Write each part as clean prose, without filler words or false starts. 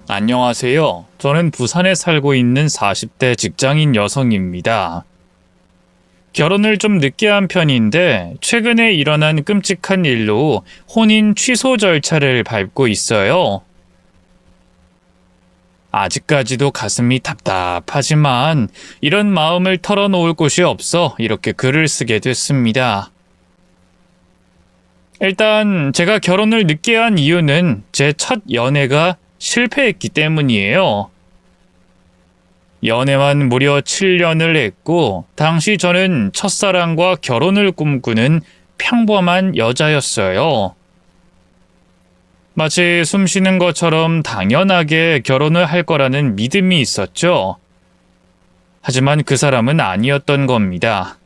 안녕하세요. 저는 부산에 살고 있는 40대 직장인 여성입니다. 결혼을 좀 늦게 한 편인데 최근에 일어난 끔찍한 일로 혼인 취소 절차를 밟고 있어요. 아직까지도 가슴이 답답하지만 이런 마음을 털어놓을 곳이 없어 이렇게 글을 쓰게 됐습니다. 일단 제가 결혼을 늦게 한 이유는 제 첫 연애가 실패했기 때문이에요. 연애만 무려 7년을 했고 당시 저는 첫사랑과 결혼을 꿈꾸는 평범한 여자였어요. 마치 숨 쉬는 것처럼 당연하게 결혼을 할 거라는 믿음이 있었죠. 하지만 그 사람은 아니었던 겁니다.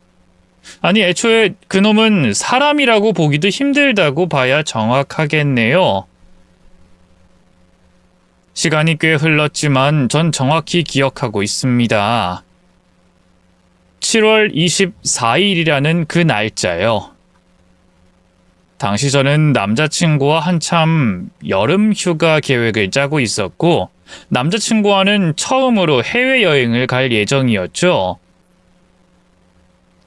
아니, 애초에 그놈은 사람이라고 보기도 힘들다고 봐야 정확하겠네요. 시간이 꽤 흘렀지만 전 정확히 기억하고 있습니다. 7월 24일이라는 그 날짜요. 당시 저는 남자친구와 한참 여름 휴가 계획을 짜고 있었고 남자친구와는 처음으로 해외여행을 갈 예정이었죠.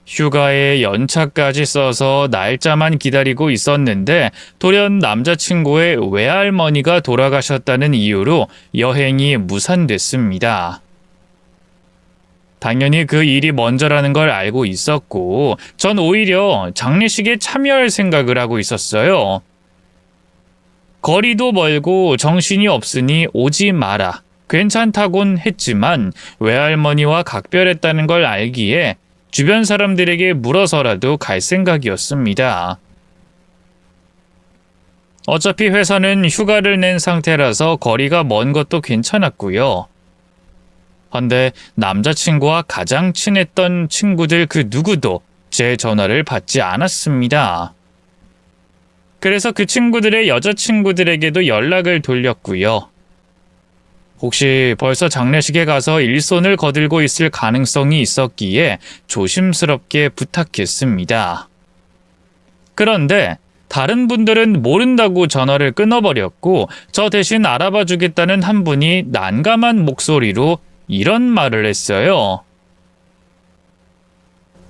휴가에 연차까지 써서 날짜만 기다리고 있었는데 돌연 남자친구의 외할머니가 돌아가셨다는 이유로 여행이 무산됐습니다. 당연히 그 일이 먼저라는 걸 알고 있었고 전 오히려 장례식에 참여할 생각을 하고 있었어요. 거리도 멀고 정신이 없으니 오지 마라. 괜찮다곤 했지만 외할머니와 각별했다는 걸 알기에 주변 사람들에게 물어서라도 갈 생각이었습니다. 어차피 회사는 휴가를 낸 상태라서 거리가 먼 것도 괜찮았고요. 헌데 남자친구와 가장 친했던 친구들 그 누구도 제 전화를 받지 않았습니다. 그래서 그 친구들의 여자친구들에게도 연락을 돌렸고요. 혹시 벌써 장례식에 가서 일손을 거들고 있을 가능성이 있었기에 조심스럽게 부탁했습니다. 그런데 다른 분들은 모른다고 전화를 끊어버렸고 저 대신 알아봐 주겠다는 한 분이 난감한 목소리로 이런 말을 했어요.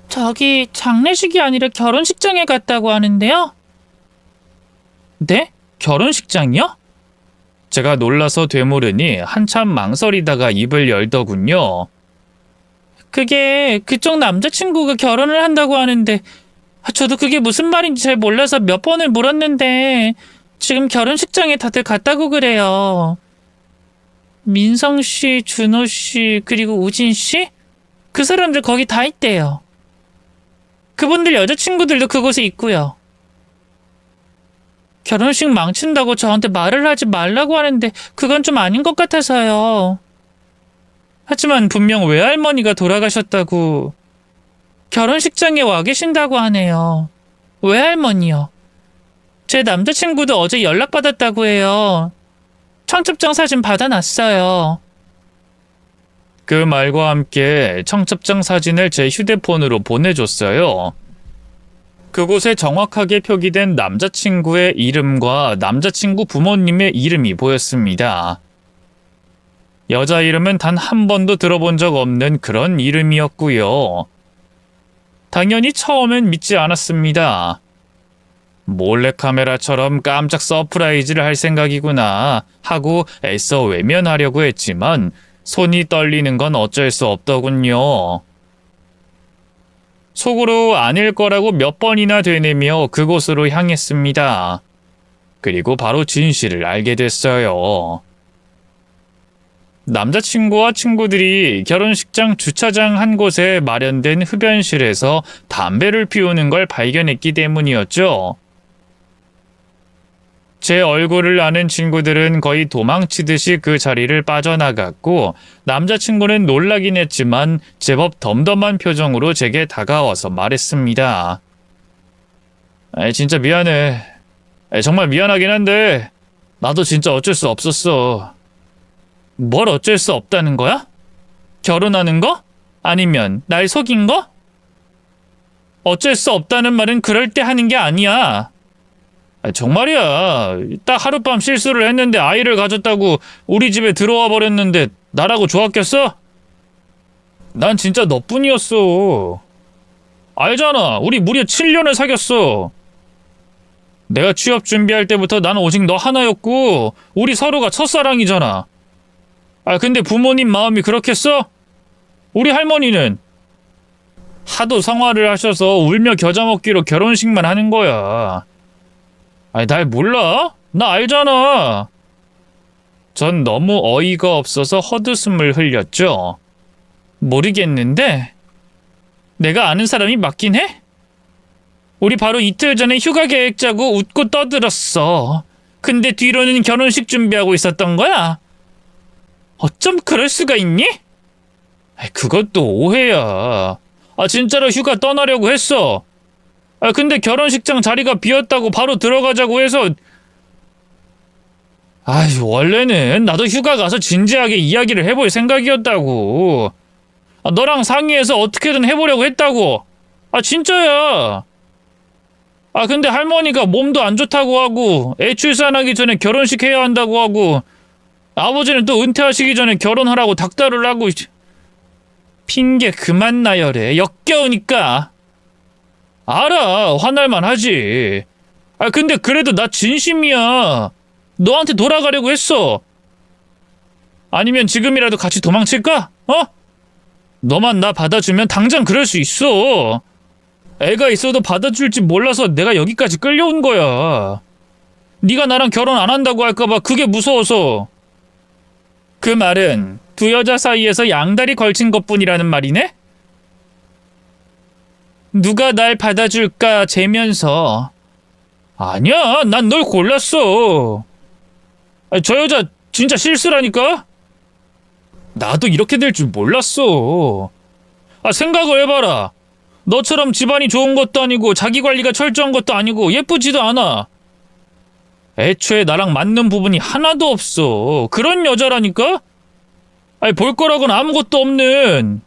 저기 장례식이 아니라 결혼식장에 갔다고 하는데요. 네? 결혼식장이요? 제가 놀라서 되물으니 한참 망설이다가 입을 열더군요. 그게 그쪽 남자친구가 결혼을 한다고 하는데 저도 그게 무슨 말인지 잘 몰라서 몇 번을 물었는데 지금 결혼식장에 다들 갔다고 그래요. 민성 씨, 준호 씨, 그리고 우진 씨? 그 사람들 거기 다 있대요. 그분들 여자친구들도 그곳에 있고요. 결혼식 망친다고 저한테 말을 하지 말라고 하는데 그건 좀 아닌 것 같아서요. 하지만 분명 외할머니가 돌아가셨다고 결혼식장에 와 계신다고 하네요. 외할머니요. 제 남자친구도 어제 연락받았다고 해요. 청첩장 사진 받아놨어요. 그 말과 함께 청첩장 사진을 제 휴대폰으로 보내줬어요. 그곳에 정확하게 표기된 남자친구의 이름과 남자친구 부모님의 이름이 보였습니다. 여자 이름은 단 한 번도 들어본 적 없는 그런 이름이었고요. 당연히 처음엔 믿지 않았습니다. 몰래카메라처럼 깜짝 서프라이즈를 할 생각이구나 하고 애써 외면하려고 했지만 손이 떨리는 건 어쩔 수 없더군요. 속으로 아닐 거라고 몇 번이나 되뇌며 그곳으로 향했습니다. 그리고 바로 진실을 알게 됐어요. 남자친구와 친구들이 결혼식장 주차장 한 곳에 마련된 흡연실에서 담배를 피우는 걸 발견했기 때문이었죠. 제 얼굴을 아는 친구들은 거의 도망치듯이 그 자리를 빠져나갔고 남자친구는 놀라긴 했지만 제법 덤덤한 표정으로 제게 다가와서 말했습니다. 진짜 미안해. 정말 미안하긴 한데 나도 진짜 어쩔 수 없었어. 뭘 어쩔 수 없다는 거야? 결혼하는 거? 아니면 날 속인 거? 어쩔 수 없다는 말은 그럴 때 하는 게 아니야. 정말이야. 딱 하룻밤 실수를 했는데 아이를 가졌다고 우리 집에 들어와 버렸는데 나라고 좋았겠어? 난 진짜 너뿐이었어. 알잖아. 우리 무려 7년을 사귀었어. 내가 취업 준비할 때부터 나는 오직 너 하나였고 우리 서로가 첫사랑이잖아. 근데 부모님 마음이 그렇겠어? 우리 할머니는 하도 성화를 하셔서 울며 겨자 먹기로 결혼식만 하는 거야. 날 몰라? 나 알잖아. 전 너무 어이가 없어서 헛웃음을 흘렸죠. 모르겠는데 내가 아는 사람이 맞긴 해? 우리 바로 이틀 전에 휴가 계획 짜고 웃고 떠들었어. 근데 뒤로는 결혼식 준비하고 있었던 거야? 어쩜 그럴 수가 있니? 그것도 오해야. 진짜로 휴가 떠나려고 했어. 근데 결혼식장 자리가 비었다고 바로 들어가자고 해서 원래는 나도 휴가 가서 진지하게 이야기를 해볼 생각이었다고. 너랑 상의해서 어떻게든 해보려고 했다고. 진짜야. 근데 할머니가 몸도 안 좋다고 하고 애 출산하기 전에 결혼식 해야 한다고 하고 아버지는 또 은퇴하시기 전에 결혼하라고 닥달을 하고. 핑계 그만 나열해. 역겨우니까. 알아. 화날만 하지. 근데 그래도 나 진심이야. 너한테 돌아가려고 했어. 아니면 지금이라도 같이 도망칠까? 너만 나 받아주면 당장 그럴 수 있어. 애가 있어도 받아줄지 몰라서 내가 여기까지 끌려온 거야. 네가 나랑 결혼 안 한다고 할까봐 그게 무서워서. 그 말은 두 여자 사이에서 양다리 걸친 것뿐이라는 말이네? 누가 날 받아줄까 재면서. 아니야, 난 널 골랐어. 저 여자 진짜 실수라니까? 나도 이렇게 될 줄 몰랐어. 생각을 해봐라. 너처럼 집안이 좋은 것도 아니고 자기 관리가 철저한 것도 아니고 예쁘지도 않아. 애초에 나랑 맞는 부분이 하나도 없어. 그런 여자라니까? 볼 거라고는 아무것도 없는.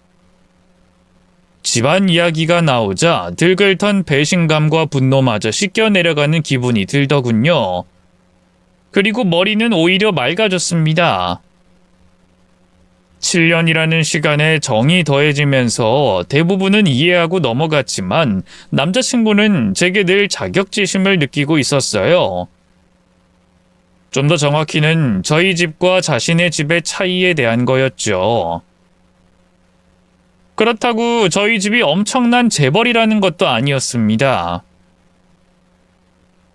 집안 이야기가 나오자 들끓던 배신감과 분노마저 씻겨 내려가는 기분이 들더군요. 그리고 머리는 오히려 맑아졌습니다. 7년이라는 시간에 정이 더해지면서 대부분은 이해하고 넘어갔지만 남자친구는 제게 늘 자격지심을 느끼고 있었어요. 좀 더 정확히는 저희 집과 자신의 집의 차이에 대한 거였죠. 그렇다고 저희 집이 엄청난 재벌이라는 것도 아니었습니다.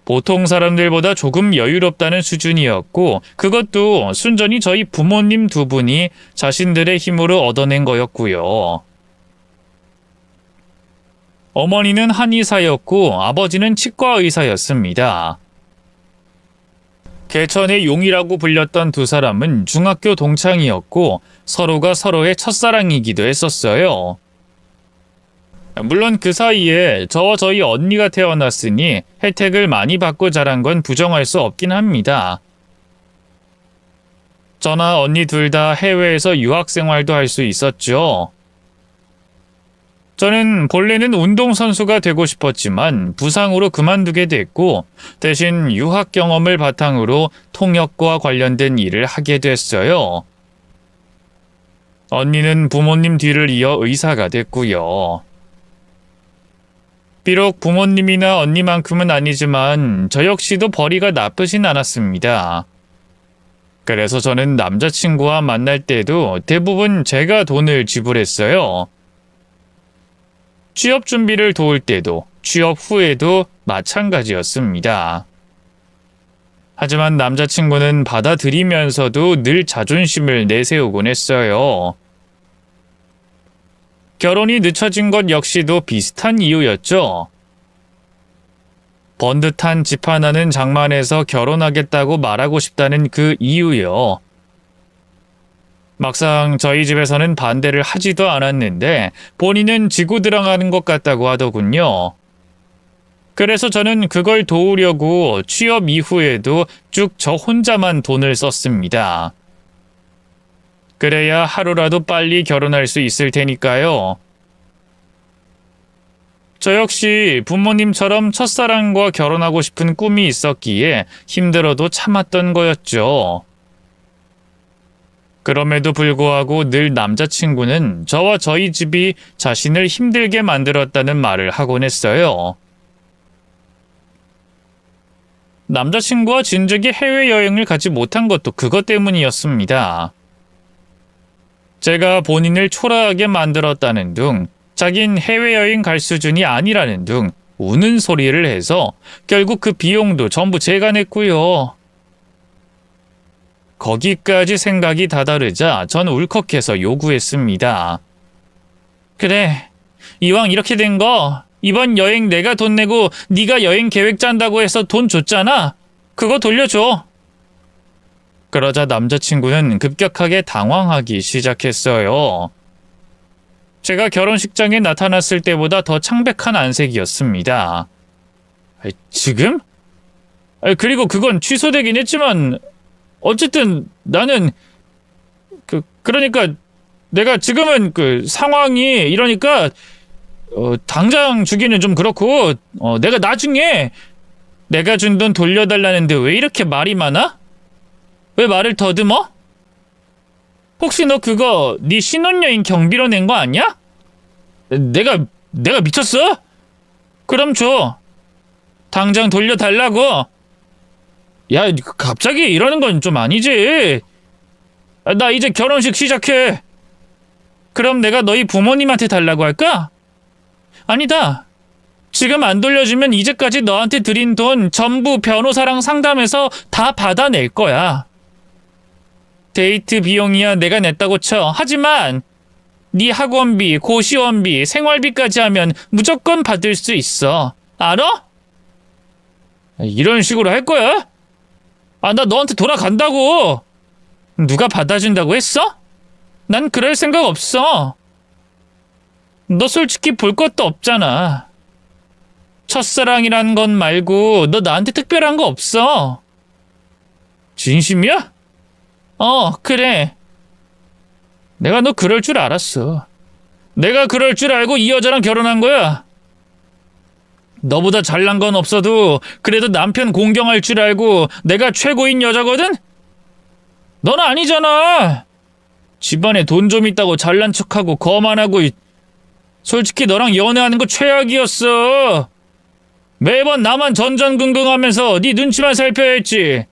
보통 사람들보다 조금 여유롭다는 수준이었고 그것도 순전히 저희 부모님 두 분이 자신들의 힘으로 얻어낸 거였고요. 어머니는 한의사였고 아버지는 치과의사였습니다. 개천의 용이라고 불렸던 두 사람은 중학교 동창이었고 서로가 서로의 첫사랑이기도 했었어요. 물론 그 사이에 저와 저희 언니가 태어났으니 혜택을 많이 받고 자란 건 부정할 수 없긴 합니다. 저나 언니 둘 다 해외에서 유학 생활도 할 수 있었죠. 저는 본래는 운동선수가 되고 싶었지만 부상으로 그만두게 됐고 대신 유학 경험을 바탕으로 통역과 관련된 일을 하게 됐어요. 언니는 부모님 뒤를 이어 의사가 됐고요. 비록 부모님이나 언니만큼은 아니지만 저 역시도 벌이가 나쁘진 않았습니다. 그래서 저는 남자친구와 만날 때도 대부분 제가 돈을 지불했어요. 취업 준비를 도울 때도 취업 후에도 마찬가지였습니다. 하지만 남자친구는 받아들이면서도 늘 자존심을 내세우곤 했어요. 결혼이 늦춰진 것 역시도 비슷한 이유였죠. 번듯한 집 하나는 장만해서 결혼하겠다고 말하고 싶다는 그 이유요. 막상 저희 집에서는 반대를 하지도 않았는데 본인은 지고 들어가는 것 같다고 하더군요. 그래서 저는 그걸 도우려고 취업 이후에도 쭉 저 혼자만 돈을 썼습니다. 그래야 하루라도 빨리 결혼할 수 있을 테니까요. 저 역시 부모님처럼 첫사랑과 결혼하고 싶은 꿈이 있었기에 힘들어도 참았던 거였죠. 그럼에도 불구하고 늘 남자친구는 저와 저희 집이 자신을 힘들게 만들었다는 말을 하곤 했어요. 남자친구와 진즉에 해외여행을 가지 못한 것도 그것 때문이었습니다. 제가 본인을 초라하게 만들었다는 둥, 자긴 해외여행 갈 수준이 아니라는 둥 우는 소리를 해서 결국 그 비용도 전부 제가 냈고요. 거기까지 생각이 다다르자 전 울컥해서 요구했습니다. 그래, 이왕 이렇게 된 거 이번 여행 내가 돈 내고 네가 여행 계획 짠다고 해서 돈 줬잖아. 그거 돌려줘. 그러자 남자친구는 급격하게 당황하기 시작했어요. 제가 결혼식장에 나타났을 때보다 더 창백한 안색이었습니다. 지금? 그리고 그건 취소되긴 했지만 어쨌든 나는 그러니까 내가 지금은 그 상황이 이러니까 당장 주기는 좀 그렇고 내가 나중에 내가 준 돈 돌려달라는데 왜 이렇게 말이 많아? 왜 말을 더듬어? 혹시 너 그거 네 신혼여행 경비로 낸 거 아니야? 내가 미쳤어? 그럼 줘. 당장 돌려달라고. 야, 갑자기 이러는 건 좀 아니지. 나 이제 결혼식 시작해. 그럼 내가 너희 부모님한테 달라고 할까? 아니다. 지금 안 돌려주면 이제까지 너한테 드린 돈 전부 변호사랑 상담해서 다 받아낼 거야. 데이트 비용이야 내가 냈다고 쳐. 하지만 네 학원비, 고시원비, 생활비까지 하면 무조건 받을 수 있어. 알아? 이런 식으로 할 거야? 나 너한테 돌아간다고. 누가 받아준다고 했어? 난 그럴 생각 없어. 너 솔직히 볼 것도 없잖아. 첫사랑이라는 건 말고 너 나한테 특별한 거 없어. 진심이야? 그래. 내가 너 그럴 줄 알았어. 내가 그럴 줄 알고 이 여자랑 결혼한 거야. 너보다 잘난 건 없어도 그래도 남편 공경할 줄 알고 내가 최고인 여자거든? 넌 아니잖아. 집안에 돈 좀 있다고 잘난 척하고 거만하고 솔직히 너랑 연애하는 거 최악이었어. 매번 나만 전전긍긍하면서 네 눈치만 살펴야 했지.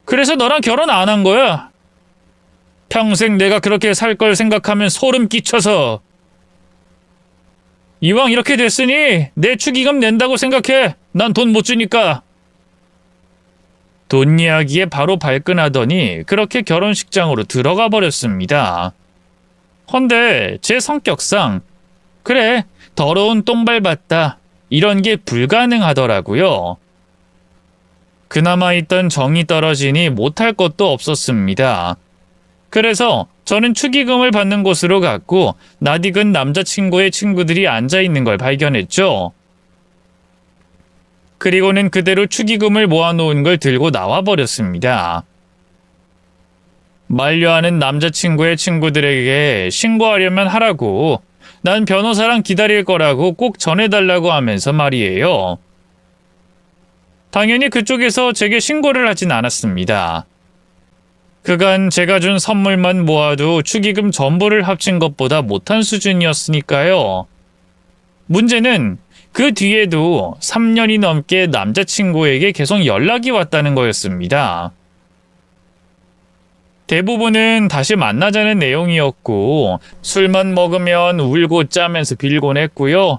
그래서 너랑 결혼 안 한 거야. 평생 내가 그렇게 살 걸 생각하면 소름 끼쳐서. 이왕 이렇게 됐으니 내 축의금 낸다고 생각해. 난 돈 못 주니까. 돈 이야기에 바로 발끈하더니 그렇게 결혼식장으로 들어가 버렸습니다. 헌데 제 성격상 그래 더러운 똥 밟았다 이런 게 불가능하더라고요. 그나마 있던 정이 떨어지니 못할 것도 없었습니다. 그래서 저는 축의금을 받는 곳으로 갔고 낯익은 남자친구의 친구들이 앉아있는 걸 발견했죠. 그리고는 그대로 축의금을 모아놓은 걸 들고 나와버렸습니다. 만류하는 남자친구의 친구들에게 신고하려면 하라고, 난 변호사랑 기다릴 거라고 꼭 전해달라고 하면서 말이에요. 당연히 그쪽에서 제게 신고를 하진 않았습니다. 그간 제가 준 선물만 모아도 축의금 전부를 합친 것보다 못한 수준이었으니까요. 문제는 그 뒤에도 3년이 넘게 남자친구에게 계속 연락이 왔다는 거였습니다. 대부분은 다시 만나자는 내용이었고 술만 먹으면 울고 짜면서 빌곤 했고요.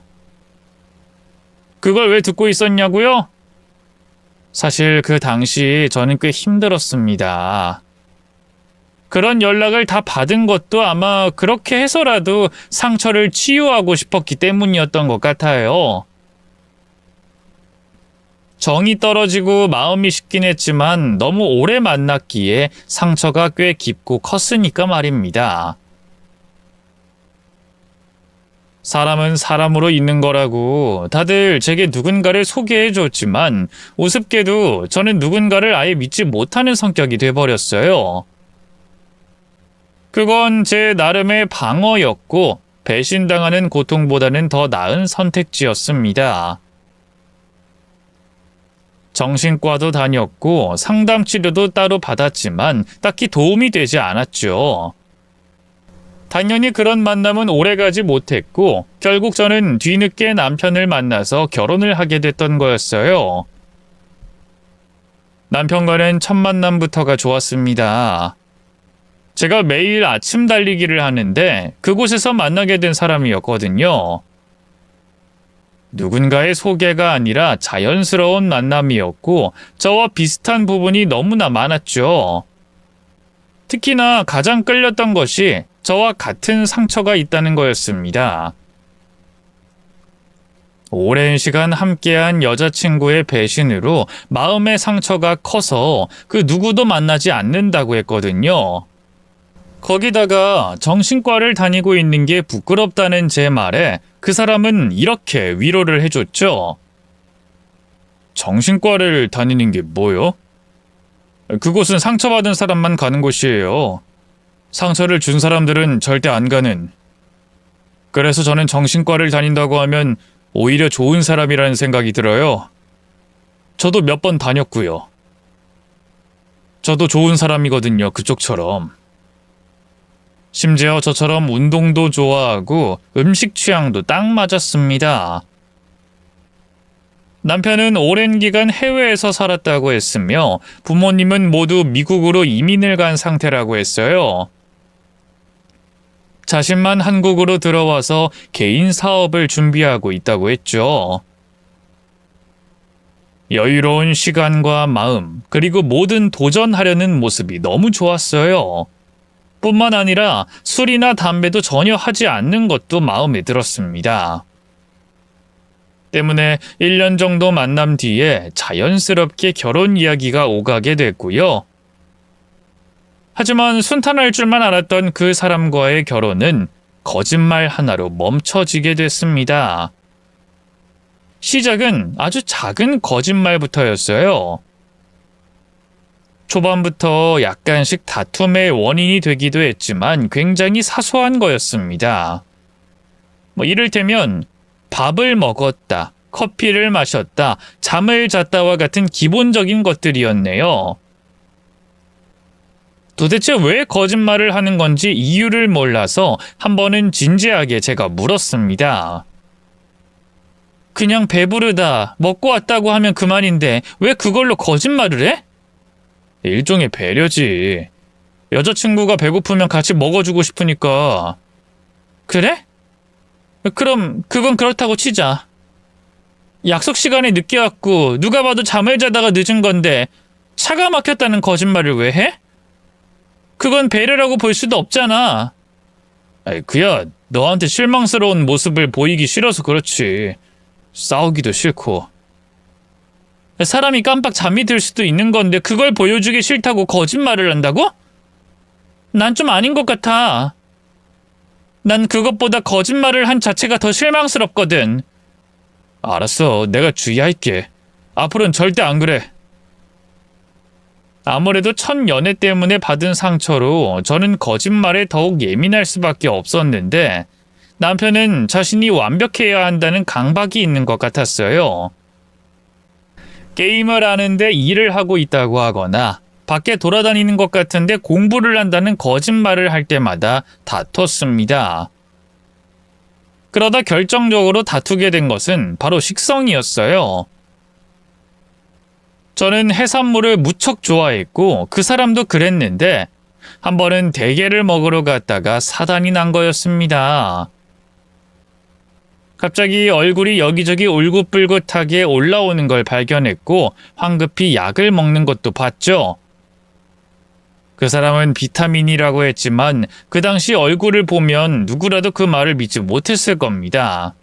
그걸 왜 듣고 있었냐고요? 사실 그 당시 저는 꽤 힘들었습니다. 그런 연락을 다 받은 것도 아마 그렇게 해서라도 상처를 치유하고 싶었기 때문이었던 것 같아요. 정이 떨어지고 마음이 식긴 했지만 너무 오래 만났기에 상처가 꽤 깊고 컸으니까 말입니다. 사람은 사람으로 있는 거라고 다들 제게 누군가를 소개해줬지만 우습게도 저는 누군가를 아예 믿지 못하는 성격이 돼버렸어요. 그건 제 나름의 방어였고 배신당하는 고통보다는 더 나은 선택지였습니다. 정신과도 다녔고 상담 치료도 따로 받았지만 딱히 도움이 되지 않았죠. 당연히 그런 만남은 오래가지 못했고 결국 저는 뒤늦게 남편을 만나서 결혼을 하게 됐던 거였어요. 남편과는 첫 만남부터가 좋았습니다. 제가 매일 아침 달리기를 하는데 그곳에서 만나게 된 사람이었거든요. 누군가의 소개가 아니라 자연스러운 만남이었고 저와 비슷한 부분이 너무나 많았죠. 특히나 가장 끌렸던 것이 저와 같은 상처가 있다는 거였습니다. 오랜 시간 함께한 여자친구의 배신으로 마음의 상처가 커서 그 누구도 만나지 않는다고 했거든요. 거기다가 정신과를 다니고 있는 게 부끄럽다는 제 말에 그 사람은 이렇게 위로를 해줬죠. 정신과를 다니는 게 뭐요? 그곳은 상처받은 사람만 가는 곳이에요. 상처를 준 사람들은 절대 안 가는. 그래서 저는 정신과를 다닌다고 하면 오히려 좋은 사람이라는 생각이 들어요. 저도 몇 번 다녔고요. 저도 좋은 사람이거든요, 그쪽처럼. 심지어 저처럼 운동도 좋아하고 음식 취향도 딱 맞았습니다. 남편은 오랜 기간 해외에서 살았다고 했으며 부모님은 모두 미국으로 이민을 간 상태라고 했어요. 자신만 한국으로 들어와서 개인 사업을 준비하고 있다고 했죠. 여유로운 시간과 마음, 그리고 뭐든 도전하려는 모습이 너무 좋았어요. 뿐만 아니라 술이나 담배도 전혀 하지 않는 것도 마음에 들었습니다. 때문에 1년 정도 만남 뒤에 자연스럽게 결혼 이야기가 오가게 됐고요. 하지만 순탄할 줄만 알았던 그 사람과의 결혼은 거짓말 하나로 멈춰지게 됐습니다. 시작은 아주 작은 거짓말부터였어요. 초반부터 약간씩 다툼의 원인이 되기도 했지만 굉장히 사소한 거였습니다. 이를테면 밥을 먹었다, 커피를 마셨다, 잠을 잤다와 같은 기본적인 것들이었네요. 도대체 왜 거짓말을 하는 건지 이유를 몰라서 한 번은 진지하게 제가 물었습니다. 그냥 배부르다, 먹고 왔다고 하면 그만인데 왜 그걸로 거짓말을 해? 일종의 배려지. 여자친구가 배고프면 같이 먹어주고 싶으니까. 그래? 그럼 그건 그렇다고 치자. 약속 시간에 늦게 왔고 누가 봐도 잠을 자다가 늦은 건데 차가 막혔다는 거짓말을 왜 해? 그건 배려라고 볼 수도 없잖아. 아이, 그야 너한테 실망스러운 모습을 보이기 싫어서 그렇지. 싸우기도 싫고. 사람이 깜빡 잠이 들 수도 있는 건데 그걸 보여주기 싫다고 거짓말을 한다고? 난 좀 아닌 것 같아. 난 그것보다 거짓말을 한 자체가 더 실망스럽거든. 알았어, 내가 주의할게. 앞으로는 절대 안 그래. 아무래도 첫 연애 때문에 받은 상처로 저는 거짓말에 더욱 예민할 수밖에 없었는데 남편은 자신이 완벽해야 한다는 강박이 있는 것 같았어요. 게임을 하는데 일을 하고 있다고 하거나 밖에 돌아다니는 것 같은데 공부를 한다는 거짓말을 할 때마다 다퉜습니다. 그러다 결정적으로 다투게 된 것은 바로 식성이었어요. 저는 해산물을 무척 좋아했고 그 사람도 그랬는데 한 번은 대게를 먹으러 갔다가 사단이 난 거였습니다. 갑자기 얼굴이 여기저기 울긋불긋하게 올라오는 걸 발견했고 황급히 약을 먹는 것도 봤죠. 그 사람은 비타민이라고 했지만 그 당시 얼굴을 보면 누구라도 그 말을 믿지 못했을 겁니다.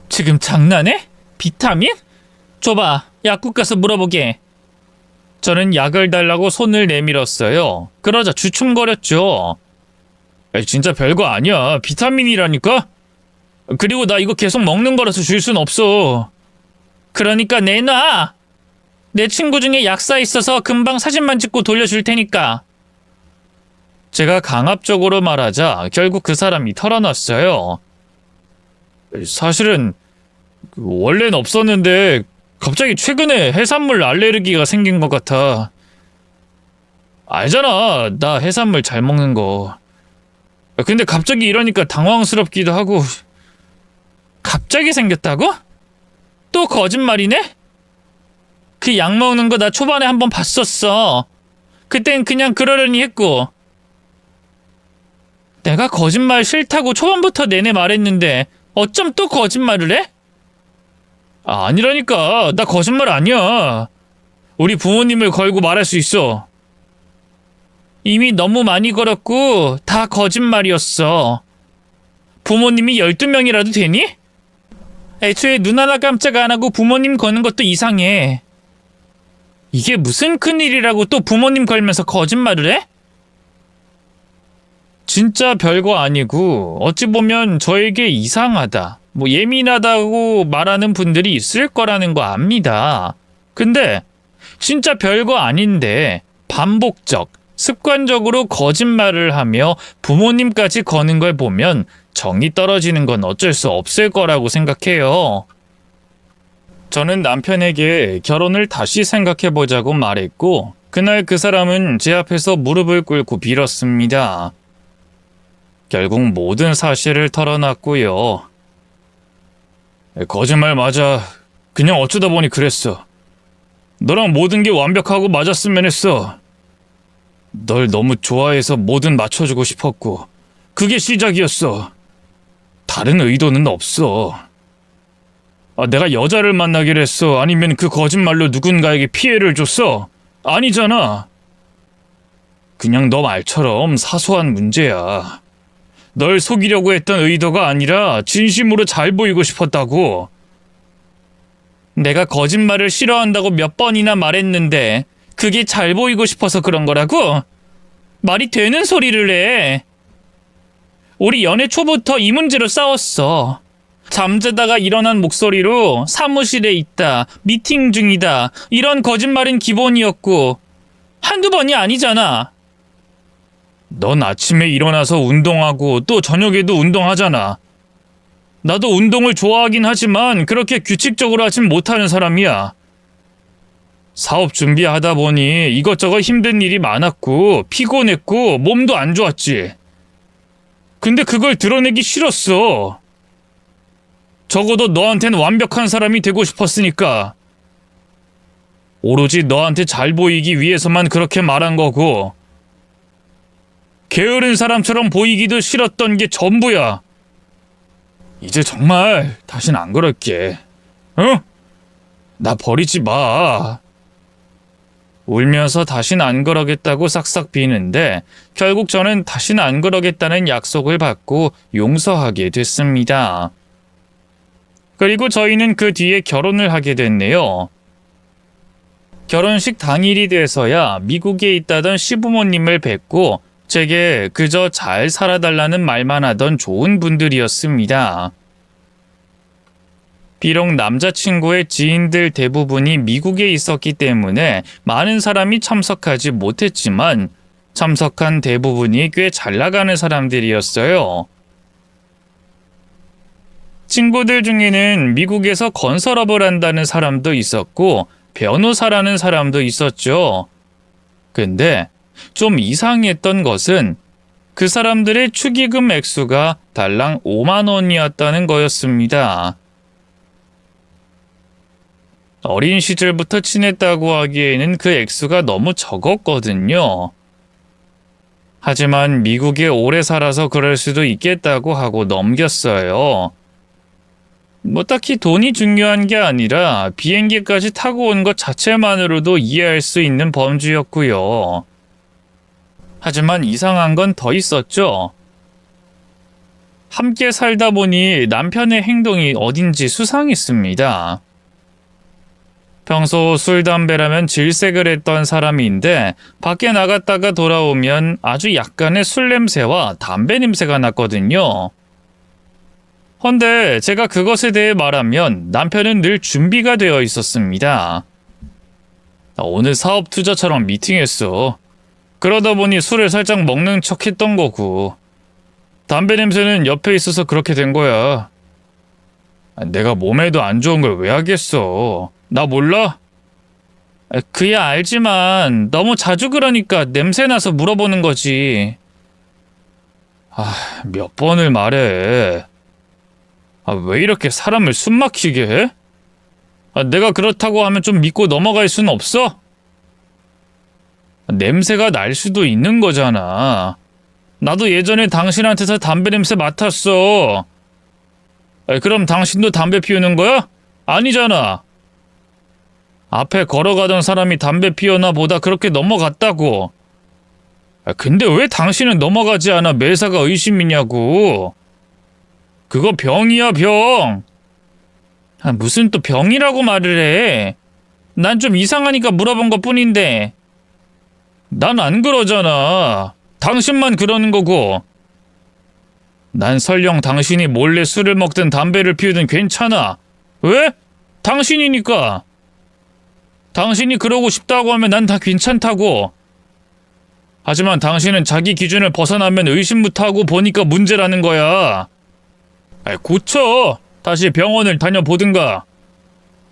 지금 장난해? 비타민? 줘봐, 약국 가서 물어보게. 저는 약을 달라고 손을 내밀었어요. 그러자 주춤거렸죠. 진짜 별거 아니야. 비타민이라니까? 그리고 나 이거 계속 먹는 거라서 줄 순 없어. 그러니까 내놔. 내 친구 중에 약사 있어서 금방 사진만 찍고 돌려줄 테니까. 제가 강압적으로 말하자 결국 그 사람이 털어놨어요. 사실은 원래는 없었는데 갑자기 최근에 해산물 알레르기가 생긴 것 같아. 알잖아, 나 해산물 잘 먹는 거. 근데 갑자기 이러니까 당황스럽기도 하고. 갑자기 생겼다고? 또 거짓말이네? 그 약 먹는 거 나 초반에 한번 봤었어. 그땐 그냥 그러려니 했고. 내가 거짓말 싫다고 초반부터 내내 말했는데 어쩜 또 거짓말을 해? 아니라니까, 나 거짓말 아니야. 우리 부모님을 걸고 말할 수 있어. 이미 너무 많이 걸었고 다 거짓말이었어. 부모님이 12명이라도 되니? 애초에 눈 하나 깜짝 안 하고 부모님 거는 것도 이상해. 이게 무슨 큰일이라고 또 부모님 걸면서 거짓말을 해? 진짜 별거 아니고 어찌 보면 저에게 이상하다, 예민하다고 말하는 분들이 있을 거라는 거 압니다. 근데 진짜 별거 아닌데 반복적, 습관적으로 거짓말을 하며 부모님까지 거는 걸 보면 정이 떨어지는 건 어쩔 수 없을 거라고 생각해요. 저는 남편에게 결혼을 다시 생각해보자고 말했고, 그날 그 사람은 제 앞에서 무릎을 꿇고 빌었습니다. 결국 모든 사실을 털어놨고요. 거짓말 맞아. 그냥 어쩌다 보니 그랬어. 너랑 모든 게 완벽하고 맞았으면 했어. 널 너무 좋아해서 뭐든 맞춰주고 싶었고, 그게 시작이었어. 다른 의도는 없어. 내가 여자를 만나기로 했어? 아니면 그 거짓말로 누군가에게 피해를 줬어? 아니잖아. 그냥 너 말처럼 사소한 문제야. 널 속이려고 했던 의도가 아니라 진심으로 잘 보이고 싶었다고. 내가 거짓말을 싫어한다고 몇 번이나 말했는데 그게 잘 보이고 싶어서 그런 거라고? 말이 되는 소리를 해. 우리 연애 초부터 이 문제로 싸웠어. 잠자다가 일어난 목소리로 사무실에 있다, 미팅 중이다, 이런 거짓말은 기본이었고 한두 번이 아니잖아. 넌 아침에 일어나서 운동하고 또 저녁에도 운동하잖아. 나도 운동을 좋아하긴 하지만 그렇게 규칙적으로 하진 못하는 사람이야. 사업 준비하다 보니 이것저것 힘든 일이 많았고 피곤했고 몸도 안 좋았지. 근데 그걸 드러내기 싫었어. 적어도 너한텐 완벽한 사람이 되고 싶었으니까. 오로지 너한테 잘 보이기 위해서만 그렇게 말한 거고, 게으른 사람처럼 보이기도 싫었던 게 전부야. 이제 정말 다신 안 그럴게. 어? 나 버리지 마. 울면서 다신 안 그러겠다고 싹싹 비는데 결국 저는 다신 안 그러겠다는 약속을 받고 용서하게 됐습니다. 그리고 저희는 그 뒤에 결혼을 하게 됐네요. 결혼식 당일이 돼서야 미국에 있다던 시부모님을 뵙고 제게 그저 잘 살아달라는 말만 하던 좋은 분들이었습니다. 비록 남자친구의 지인들 대부분이 미국에 있었기 때문에 많은 사람이 참석하지 못했지만 참석한 대부분이 꽤 잘 나가는 사람들이었어요. 친구들 중에는 미국에서 건설업을 한다는 사람도 있었고 변호사라는 사람도 있었죠. 근데 좀 이상했던 것은 그 사람들의 축의금 액수가 달랑 5만 원이었다는 거였습니다. 어린 시절부터 친했다고 하기에는 그 액수가 너무 적었거든요. 하지만 미국에 오래 살아서 그럴 수도 있겠다고 하고 넘겼어요. 딱히 돈이 중요한 게 아니라 비행기까지 타고 온 것 자체만으로도 이해할 수 있는 범주였고요. 하지만 이상한 건 더 있었죠. 함께 살다 보니 남편의 행동이 어딘지 수상했습니다. 평소 술, 담배라면 질색을 했던 사람인데 밖에 나갔다가 돌아오면 아주 약간의 술 냄새와 담배 냄새가 났거든요. 헌데 제가 그것에 대해 말하면 남편은 늘 준비가 되어 있었습니다. 오늘 사업 투자처럼 미팅했어. 그러다 보니 술을 살짝 먹는 척 했던 거고. 담배 냄새는 옆에 있어서 그렇게 된 거야. 내가 몸에도 안 좋은 걸 왜 하겠어. 나 몰라? 그야 알지만 너무 자주 그러니까 냄새나서 물어보는 거지. 몇 번을 말해. 왜 이렇게 사람을 숨막히게 해? 내가 그렇다고 하면 좀 믿고 넘어갈 수는 없어? 냄새가 날 수도 있는 거잖아. 나도 예전에 당신한테서 담배 냄새 맡았어. 그럼 당신도 담배 피우는 거야? 아니잖아. 앞에 걸어가던 사람이 담배 피우나 보다 그렇게 넘어갔다고. 근데 왜 당신은 넘어가지 않아 매사가 의심이냐고. 그거 병이야, 병. 무슨 또 병이라고 말을 해. 난 좀 이상하니까 물어본 것 뿐인데. 난 안 그러잖아. 당신만 그러는 거고. 난 설령 당신이 몰래 술을 먹든 담배를 피우든 괜찮아. 왜? 당신이니까. 당신이 그러고 싶다고 하면 난 다 괜찮다고. 하지만 당신은 자기 기준을 벗어나면 의심부터 하고 보니까 문제라는 거야. 고쳐. 다시 병원을 다녀보든가.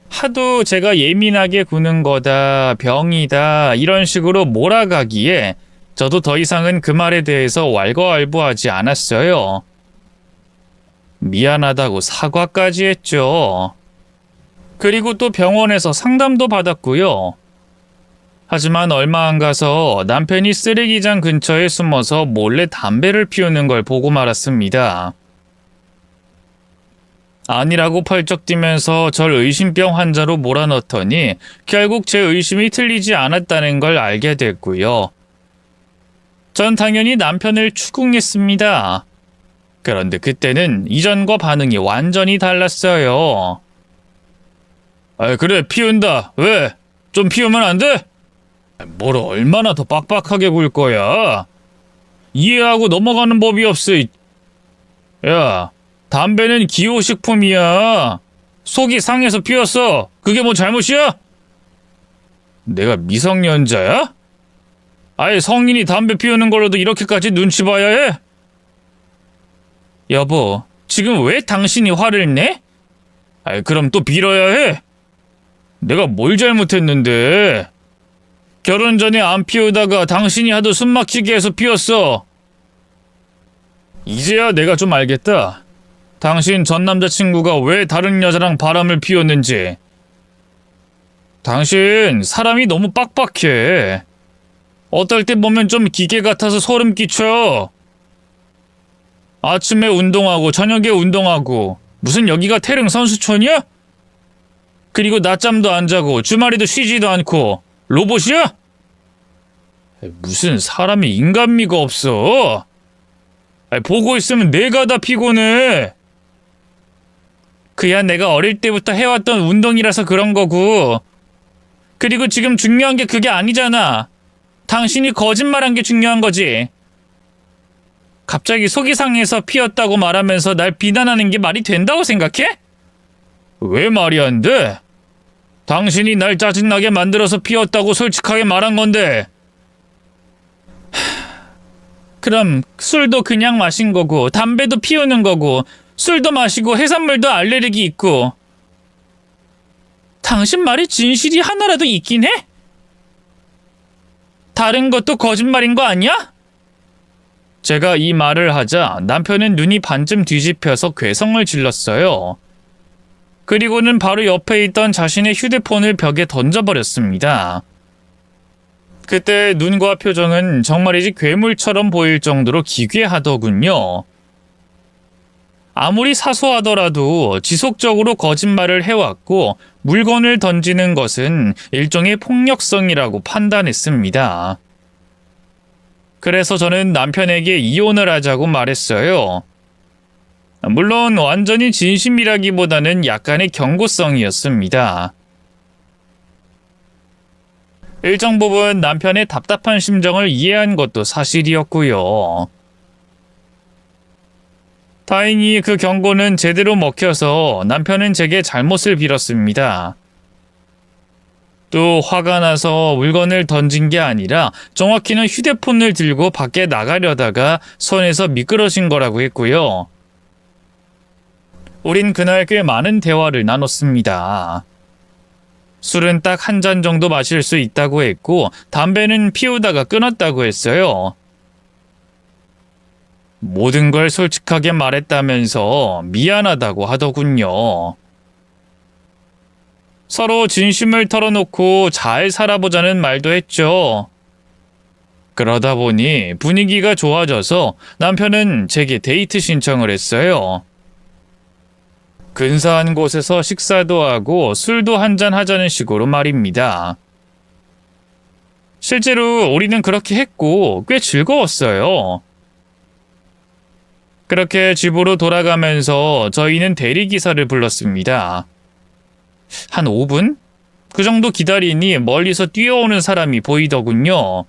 하도 제가 예민하게 구는 거다, 병이다 이런 식으로 몰아가기에 저도 더 이상은 그 말에 대해서 왈가왈부하지 않았어요. 미안하다고 사과까지 했죠. 그리고 또 병원에서 상담도 받았고요. 하지만 얼마 안 가서 남편이 쓰레기장 근처에 숨어서 몰래 담배를 피우는 걸 보고 말았습니다. 아니라고 펄쩍 뛰면서 절 의심병 환자로 몰아넣더니 결국 제 의심이 틀리지 않았다는 걸 알게 됐고요. 전 당연히 남편을 추궁했습니다. 그런데 그때는 이전과 반응이 완전히 달랐어요. 그래, 피운다. 왜? 좀 피우면 안 돼? 뭘 얼마나 더 빡빡하게 굴 거야? 이해하고 넘어가는 법이 없어. 야, 담배는 기호식품이야. 속이 상해서 피웠어. 그게 뭐 잘못이야? 내가 미성년자야? 아예 성인이 담배 피우는 걸로도 이렇게까지 눈치 봐야 해? 여보, 지금 왜 당신이 화를 내? 그럼 또 빌어야 해? 내가 뭘 잘못했는데? 결혼 전에 안 피우다가 당신이 하도 숨막히게 해서 피웠어. 이제야 내가 좀 알겠다. 당신 전 남자친구가 왜 다른 여자랑 바람을 피웠는지. 당신 사람이 너무 빡빡해. 어떨 때 보면 좀 기계 같아서 소름 끼쳐. 아침에 운동하고 저녁에 운동하고 무슨 여기가 태릉 선수촌이야? 그리고 낮잠도 안 자고 주말에도 쉬지도 않고 로봇이야? 무슨 사람이 인간미가 없어. 보고 있으면 내가 다 피곤해. 그야 내가 어릴 때부터 해왔던 운동이라서 그런 거고. 그리고 지금 중요한 게 그게 아니잖아. 당신이 거짓말한 게 중요한 거지. 갑자기 속이 상해서 피었다고 말하면서 날 비난하는 게 말이 된다고 생각해? 왜 말이 안 돼? 당신이 날 짜증나게 만들어서 피웠다고 솔직하게 말한 건데. 그럼 술도 그냥 마신 거고 담배도 피우는 거고 술도 마시고 해산물도 알레르기 있고. 당신 말에 진실이 하나라도 있긴 해? 다른 것도 거짓말인 거 아니야? 제가 이 말을 하자 남편은 눈이 반쯤 뒤집혀서 괴성을 질렀어요. 그리고는 바로 옆에 있던 자신의 휴대폰을 벽에 던져버렸습니다. 그때 눈과 표정은 정말이지 괴물처럼 보일 정도로 기괴하더군요. 아무리 사소하더라도 지속적으로 거짓말을 해왔고 물건을 던지는 것은 일종의 폭력성이라고 판단했습니다. 그래서 저는 남편에게 이혼을 하자고 말했어요. 물론 완전히 진심이라기보다는 약간의 경고성이었습니다. 일정 부분 남편의 답답한 심정을 이해한 것도 사실이었고요. 다행히 그 경고는 제대로 먹혀서 남편은 제게 잘못을 빌었습니다. 또 화가 나서 물건을 던진 게 아니라 정확히는 휴대폰을 들고 밖에 나가려다가 손에서 미끄러진 거라고 했고요. 우린 그날 꽤 많은 대화를 나눴습니다. 술은 딱 한 잔 정도 마실 수 있다고 했고 담배는 피우다가 끊었다고 했어요. 모든 걸 솔직하게 말했다면서 미안하다고 하더군요. 서로 진심을 털어놓고 잘 살아보자는 말도 했죠. 그러다 보니 분위기가 좋아져서 남편은 제게 데이트 신청을 했어요. 근사한 곳에서 식사도 하고 술도 한잔 하자는 식으로 말입니다. 실제로 우리는 그렇게 했고 꽤 즐거웠어요. 그렇게 집으로 돌아가면서 저희는 대리기사를 불렀습니다. 한 5분? 그 정도 기다리니 멀리서 뛰어오는 사람이 보이더군요.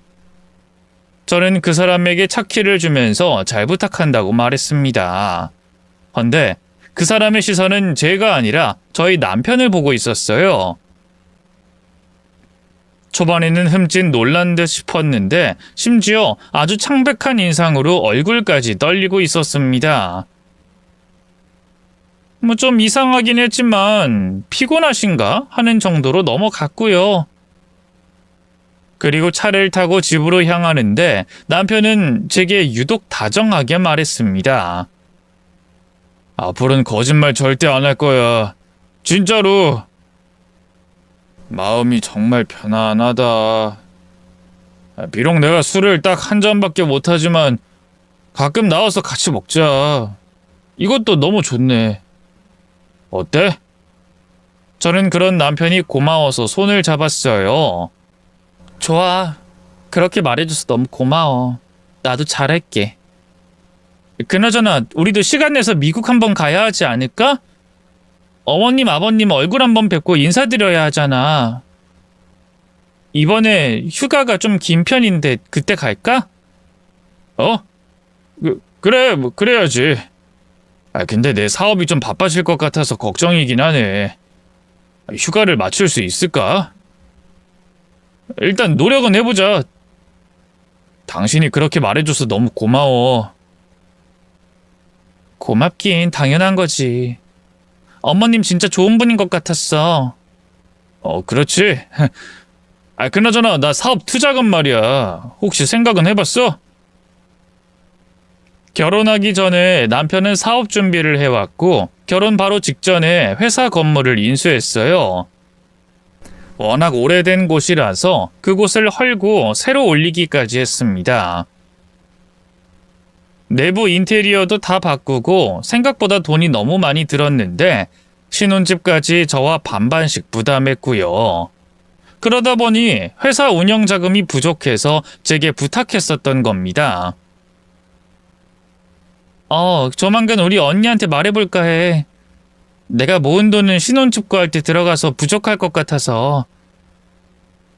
저는 그 사람에게 차키를 주면서 잘 부탁한다고 말했습니다. 헌데 그 사람의 시선은 제가 아니라 저희 남편을 보고 있었어요. 초반에는 흠칫 놀란 듯 싶었는데 심지어 아주 창백한 인상으로 얼굴까지 떨리고 있었습니다. 좀 이상하긴 했지만 피곤하신가 하는 정도로 넘어갔고요. 그리고 차를 타고 집으로 향하는데 남편은 제게 유독 다정하게 말했습니다. 앞으로는 거짓말 절대 안 할 거야. 진짜로. 마음이 정말 편안하다. 비록 내가 술을 딱 한 잔밖에 못하지만 가끔 나와서 같이 먹자. 이것도 너무 좋네. 어때? 저는 그런 남편이 고마워서 손을 잡았어요. 좋아. 그렇게 말해줘서 너무 고마워. 나도 잘할게. 그나저나 우리도 시간 내서 미국 한번 가야 하지 않을까? 어머님, 아버님 얼굴 한번 뵙고 인사드려야 하잖아. 이번에 휴가가 좀 긴 편인데 그때 갈까? 그래, 그래야지. 근데 내 사업이 좀 바빠질 것 같아서 걱정이긴 하네. 휴가를 맞출 수 있을까? 일단 노력은 해보자. 당신이 그렇게 말해줘서 너무 고마워. 고맙긴 당연한 거지. 어머님 진짜 좋은 분인 것 같았어. 그렇지. 그나저나 나 사업 투자금 말이야. 혹시 생각은 해봤어? 결혼하기 전에 남편은 사업 준비를 해왔고 결혼 바로 직전에 회사 건물을 인수했어요. 워낙 오래된 곳이라서 그곳을 헐고 새로 올리기까지 했습니다. 내부 인테리어도 다 바꾸고 생각보다 돈이 너무 많이 들었는데 신혼집까지 저와 반반씩 부담했고요. 그러다 보니 회사 운영 자금이 부족해서 제게 부탁했었던 겁니다. 조만간 우리 언니한테 말해볼까 해. 내가 모은 돈은 신혼집 구할 때 들어가서 부족할 것 같아서.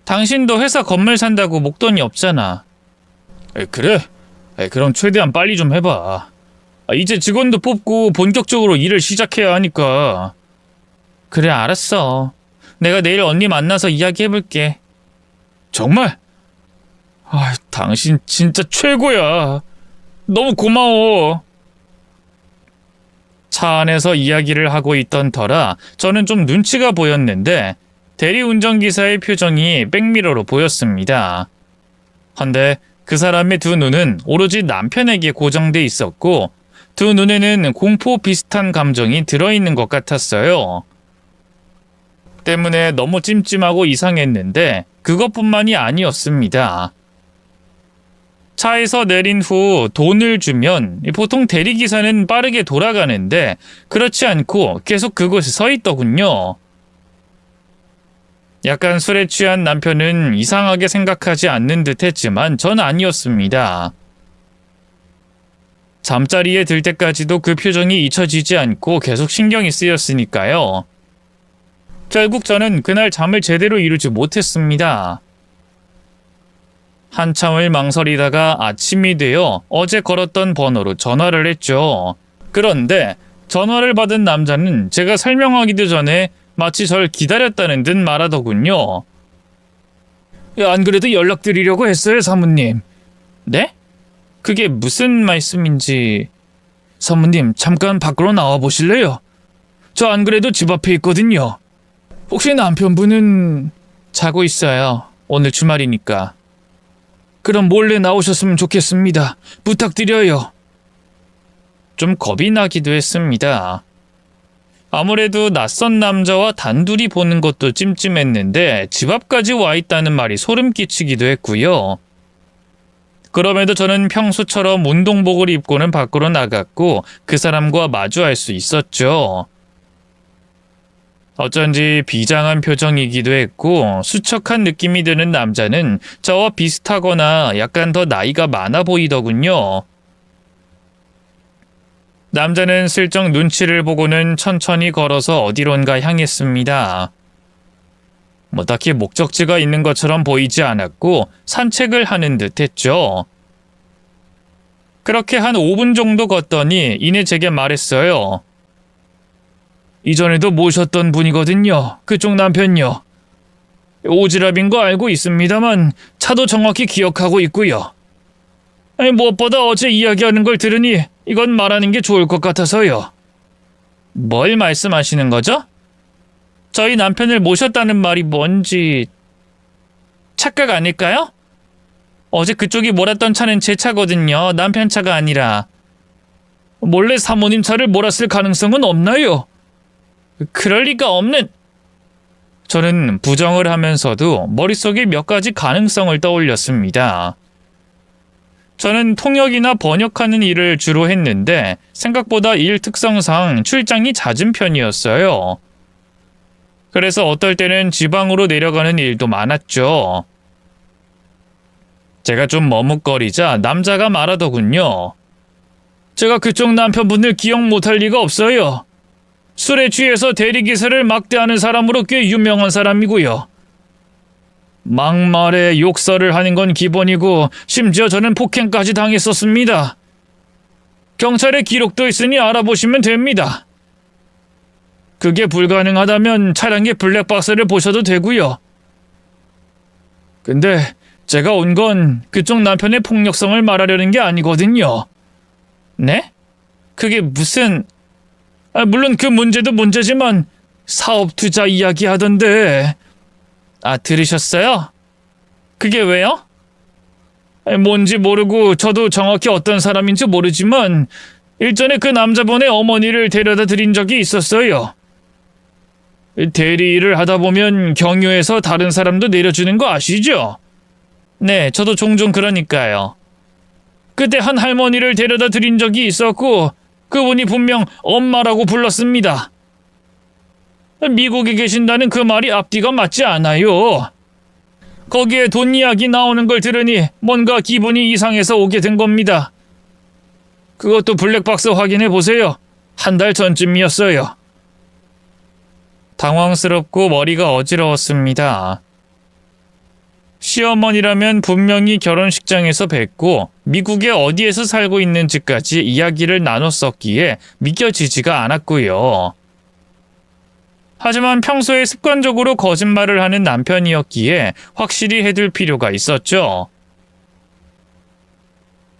당신도 회사 건물 산다고 목돈이 없잖아. 그래? 그럼 최대한 빨리 좀 해봐. 이제 직원도 뽑고 본격적으로 일을 시작해야 하니까. 그래, 알았어. 내가 내일 언니 만나서 이야기해볼게. 정말? 당신 진짜 최고야. 너무 고마워. 차 안에서 이야기를 하고 있던 터라 저는 좀 눈치가 보였는데 대리운전기사의 표정이 백미러로 보였습니다. 헌데 그 사람의 두 눈은 오로지 남편에게 고정돼 있었고 두 눈에는 공포 비슷한 감정이 들어있는 것 같았어요. 때문에 너무 찜찜하고 이상했는데 그것뿐만이 아니었습니다. 차에서 내린 후 돈을 주면 보통 대리기사는 빠르게 돌아가는데 그렇지 않고 계속 그곳에 서 있더군요. 약간 술에 취한 남편은 이상하게 생각하지 않는 듯 했지만 전 아니었습니다. 잠자리에 들 때까지도 그 표정이 잊혀지지 않고 계속 신경이 쓰였으니까요. 결국 저는 그날 잠을 제대로 이루지 못했습니다. 한참을 망설이다가 아침이 되어 어제 걸었던 번호로 전화를 했죠. 그런데 전화를 받은 남자는 제가 설명하기도 전에 마치 절 기다렸다는 듯 말하더군요. 안 그래도 연락드리려고 했어요, 사모님. 네? 그게 무슨 말씀인지. 사모님, 잠깐 밖으로 나와 보실래요? 저 안 그래도 집 앞에 있거든요. 혹시 남편분은 자고 있어요. 오늘 주말이니까. 그럼 몰래 나오셨으면 좋겠습니다. 부탁드려요. 좀 겁이 나기도 했습니다. 아무래도 낯선 남자와 단둘이 보는 것도 찜찜했는데 집 앞까지 와 있다는 말이 소름 끼치기도 했고요. 그럼에도 저는 평소처럼 운동복을 입고는 밖으로 나갔고 그 사람과 마주할 수 있었죠. 어쩐지 비장한 표정이기도 했고 수척한 느낌이 드는 남자는 저와 비슷하거나 약간 더 나이가 많아 보이더군요. 남자는 슬쩍 눈치를 보고는 천천히 걸어서 어디론가 향했습니다. 뭐 딱히 목적지가 있는 것처럼 보이지 않았고 산책을 하는 듯 했죠. 그렇게 한 5분 정도 걷더니 이내 제게 말했어요. 이전에도 모셨던 분이거든요. 그쪽 남편요. 오지랖인 거 알고 있습니다만 차도 정확히 기억하고 있고요. 무엇보다 어제 이야기하는 걸 들으니 이건 말하는 게 좋을 것 같아서요. 뭘 말씀하시는 거죠? 저희 남편을 모셨다는 말이 뭔지 착각 아닐까요? 어제 그쪽이 몰았던 차는 제 차거든요. 남편 차가 아니라. 몰래 사모님 차를 몰았을 가능성은 없나요? 그럴 리가 없는. 저는 부정을 하면서도 머릿속에 몇 가지 가능성을 떠올렸습니다. 저는 통역이나 번역하는 일을 주로 했는데 생각보다 일 특성상 출장이 잦은 편이었어요. 그래서 어떨 때는 지방으로 내려가는 일도 많았죠. 제가 좀 머뭇거리자 남자가 말하더군요. 제가 그쪽 남편분을 기억 못할 리가 없어요. 술에 취해서 대리기사를 막대하는 사람으로 꽤 유명한 사람이고요. 막말에 욕설을 하는 건 기본이고 심지어 저는 폭행까지 당했었습니다. 경찰에 기록도 있으니 알아보시면 됩니다. 그게 불가능하다면 차량의 블랙박스를 보셔도 되고요. 근데 제가 온 건 그쪽 남편의 폭력성을 말하려는 게 아니거든요. 네? 그게 무슨... 물론 그 문제도 문제지만 사업 투자 이야기 하던데. 아, 들으셨어요? 그게 왜요? 뭔지 모르고 저도 정확히 어떤 사람인지 모르지만 일전에 그 남자분의 어머니를 데려다 드린 적이 있었어요. 대리 일을 하다 보면 경유해서 다른 사람도 내려주는 거 아시죠? 네, 저도 종종 그러니까요. 그때 한 할머니를 데려다 드린 적이 있었고 그분이 분명 엄마라고 불렀습니다. 미국에 계신다는 그 말이 앞뒤가 맞지 않아요. 거기에 돈 이야기 나오는 걸 들으니 뭔가 기분이 이상해서 오게 된 겁니다. 그것도 블랙박스 확인해 보세요. 한 달 전쯤이었어요. 당황스럽고 머리가 어지러웠습니다. 시어머니라면 분명히 결혼식장에서 뵀고 미국에 어디에서 살고 있는지까지 이야기를 나눴었기에 믿겨지지가 않았고요. 하지만 평소에 습관적으로 거짓말을 하는 남편이었기에 확실히 해둘 필요가 있었죠.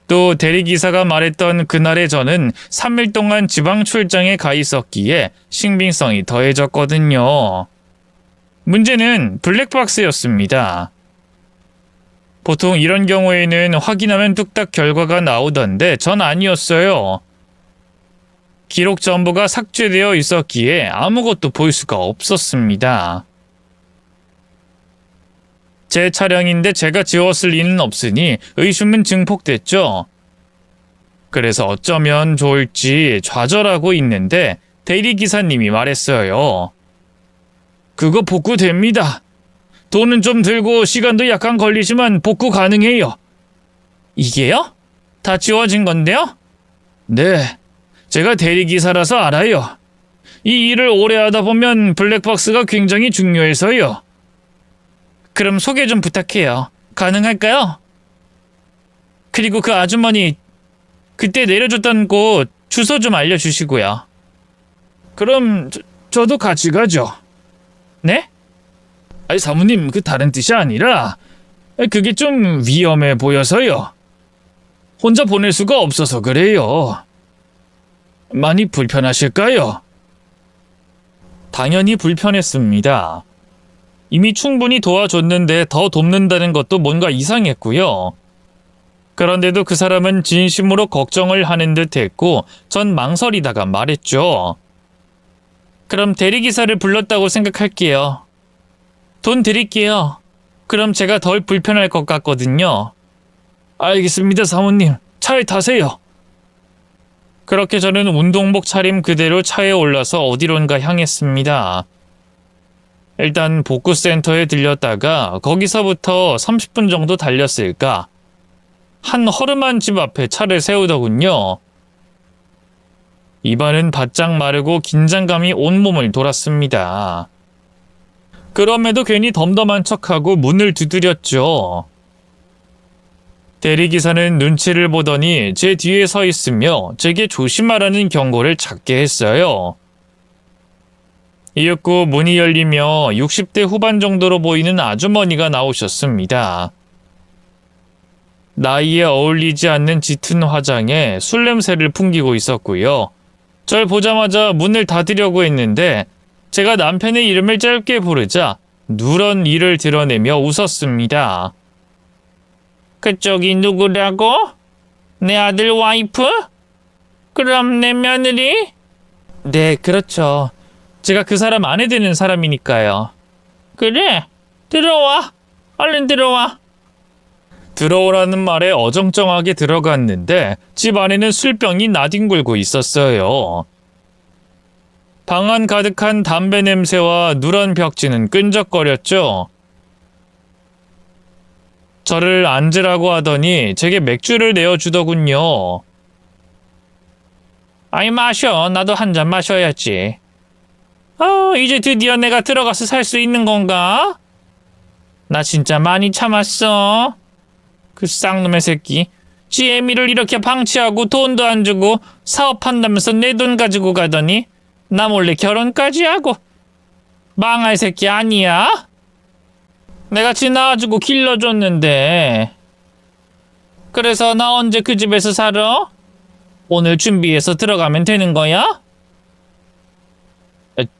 또 대리기사가 말했던 그날의 저는 3일 동안 지방 출장에 가 있었기에 신빙성이 더해졌거든요. 문제는 블랙박스였습니다. 보통 이런 경우에는 확인하면 뚝딱 결과가 나오던데 전 아니었어요. 기록 전부가 삭제되어 있었기에 아무것도 볼 수가 없었습니다. 제 차량인데 제가 지웠을 리는 없으니 의심은 증폭됐죠. 그래서 어쩌면 좋을지 좌절하고 있는데 대리기사님이 말했어요. 그거 복구됩니다. 돈은 좀 들고 시간도 약간 걸리지만 복구 가능해요. 이게요? 다 지워진 건데요? 네, 제가 대리기사라서 알아요. 이 일을 오래 하다 보면 블랙박스가 굉장히 중요해서요. 그럼 소개 좀 부탁해요. 가능할까요? 그리고 그 아주머니 그때 내려줬던 곳 주소 좀 알려주시고요. 그럼 저도 같이 가죠. 네? 아니 사모님, 그 다른 뜻이 아니라 그게 좀 위험해 보여서요. 혼자 보낼 수가 없어서 그래요. 많이 불편하실까요? 당연히 불편했습니다. 이미 충분히 도와줬는데 더 돕는다는 것도 뭔가 이상했고요. 그런데도 그 사람은 진심으로 걱정을 하는 듯 했고 전 망설이다가 말했죠. 그럼 대리기사를 불렀다고 생각할게요. 돈 드릴게요. 그럼 제가 덜 불편할 것 같거든요. 알겠습니다, 사모님. 차에 타세요. 그렇게 저는 운동복 차림 그대로 차에 올라서 어디론가 향했습니다. 일단 복구센터에 들렸다가 거기서부터 30분 정도 달렸을까? 한 허름한 집 앞에 차를 세우더군요. 입안은 바짝 마르고 긴장감이 온몸을 돌았습니다. 그럼에도 괜히 덤덤한 척하고 문을 두드렸죠. 대리기사는 눈치를 보더니 제 뒤에 서 있으며 제게 조심하라는 경고를 작게 했어요. 이윽고 문이 열리며 60대 후반 정도로 보이는 아주머니가 나오셨습니다. 나이에 어울리지 않는 짙은 화장에 술 냄새를 풍기고 있었고요. 절 보자마자 문을 닫으려고 했는데 제가 남편의 이름을 짧게 부르자 누런 이를 드러내며 웃었습니다. 그쪽이 누구라고? 내 아들 와이프? 그럼 내 며느리? 네, 그렇죠. 제가 그 사람 아내 되는 사람이니까요. 그래, 들어와. 얼른 들어와. 들어오라는 말에 어정쩡하게 들어갔는데 집 안에는 술병이 나뒹굴고 있었어요. 방 안 가득한 담배 냄새와 누런 벽지는 끈적거렸죠. 저를 앉으라고 하더니 제게 맥주를 내어주더군요. 아이 마셔. 나도 한 잔 마셔야지. 이제 드디어 내가 들어가서 살 수 있는 건가? 나 진짜 많이 참았어. 그 쌍놈의 새끼. 지 애미를 이렇게 방치하고 돈도 안 주고 사업한다면서 내 돈 가지고 가더니 나 몰래 결혼까지 하고. 망할 새끼 아니야? 내가 지 낳아주고 길러줬는데. 그래서 나 언제 그 집에서 살아? 오늘 준비해서 들어가면 되는 거야?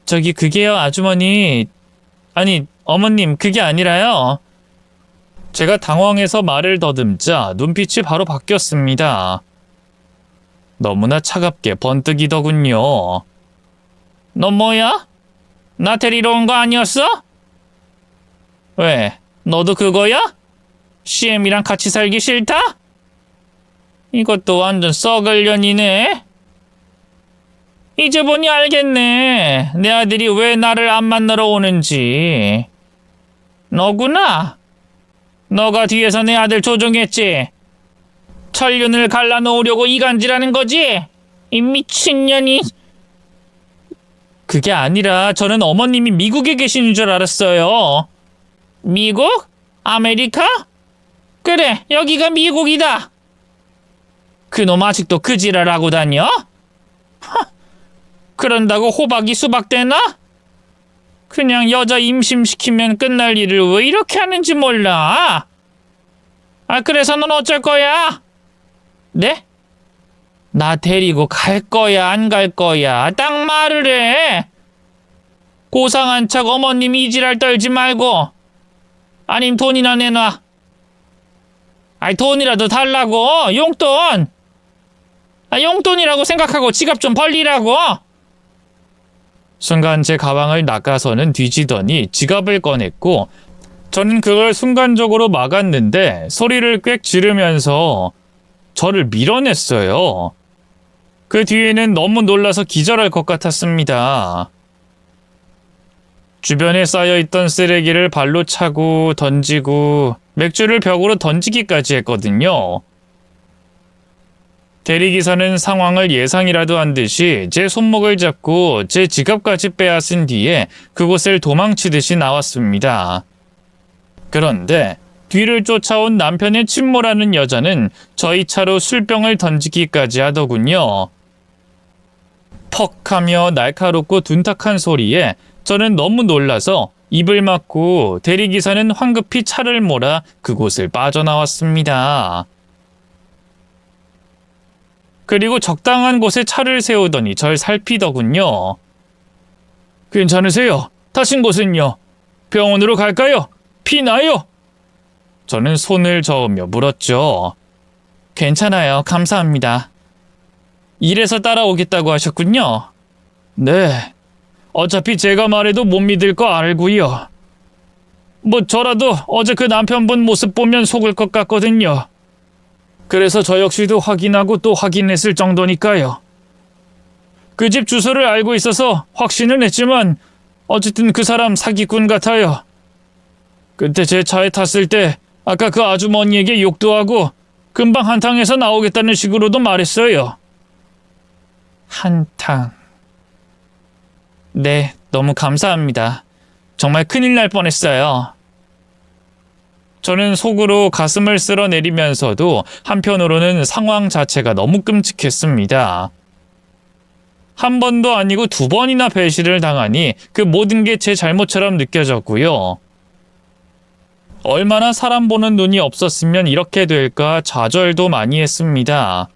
저기 그게요, 아주머니. 아니, 어머님, 그게 아니라요. 제가 당황해서 말을 더듬자 눈빛이 바로 바뀌었습니다. 너무나 차갑게 번뜩이더군요. 너 뭐야? 나 데리러 온 거 아니었어? 왜? 너도 그거야? CM이랑 같이 살기 싫다? 이것도 완전 썩을 년이네. 이제 보니 알겠네. 내 아들이 왜 나를 안 만나러 오는지. 너구나. 너가 뒤에서 내 아들 조종했지. 천륜을 갈라놓으려고 이간질하는 거지? 이 미친년이. 그게 아니라 저는 어머님이 미국에 계시는 줄 알았어요. 미국? 아메리카? 그래, 여기가 미국이다. 그놈 아직도 그 지랄하고 다녀? 그런다고 호박이 수박되나? 그냥 여자 임신시키면 끝날 일을 왜 이렇게 하는지 몰라. 그래서 넌 어쩔 거야? 네? 나 데리고 갈 거야, 안 갈 거야? 딱 말을 해. 고상한 척 어머님 이지랄 떨지 말고. 아님 돈이나 내놔. 돈이라도 달라고. 용돈. 용돈이라고 생각하고 지갑 좀 벌리라고. 순간 제 가방을 낚아서는 뒤지더니 지갑을 꺼냈고 저는 그걸 순간적으로 막았는데 소리를 꽥 지르면서 저를 밀어냈어요. 그 뒤에는 너무 놀라서 기절할 것 같았습니다. 주변에 쌓여있던 쓰레기를 발로 차고 던지고 맥주를 벽으로 던지기까지 했거든요. 대리기사는 상황을 예상이라도 한 듯이 제 손목을 잡고 제 지갑까지 빼앗은 뒤에 그곳을 도망치듯이 나왔습니다. 그런데 뒤를 쫓아온 남편의 친모라는 여자는 저희 차로 술병을 던지기까지 하더군요. 퍽 하며 날카롭고 둔탁한 소리에 저는 너무 놀라서 입을 막고 대리기사는 황급히 차를 몰아 그곳을 빠져나왔습니다. 그리고 적당한 곳에 차를 세우더니 절 살피더군요. 괜찮으세요? 다친 곳은요? 병원으로 갈까요? 피 나요? 저는 손을 저으며 물었죠. 괜찮아요. 감사합니다. 이래서 따라오겠다고 하셨군요. 네. 어차피 제가 말해도 못 믿을 거 알고요. 뭐 저라도 어제 그 남편분 모습 보면 속을 것 같거든요. 그래서 저 역시도 확인하고 또 확인했을 정도니까요. 그 집 주소를 알고 있어서 확신은 했지만 어쨌든 그 사람 사기꾼 같아요. 그때 제 차에 탔을 때 아까 그 아주머니에게 욕도 하고 금방 한탕에서 나오겠다는 식으로도 말했어요. 한탕. 네, 너무 감사합니다. 정말 큰일 날 뻔했어요. 저는 속으로 가슴을 쓸어내리면서도 한편으로는 상황 자체가 너무 끔찍했습니다. 한 번도 아니고 2번이나 배신을 당하니 그 모든 게 제 잘못처럼 느껴졌고요. 얼마나 사람 보는 눈이 없었으면 이렇게 될까 좌절도 많이 했습니다.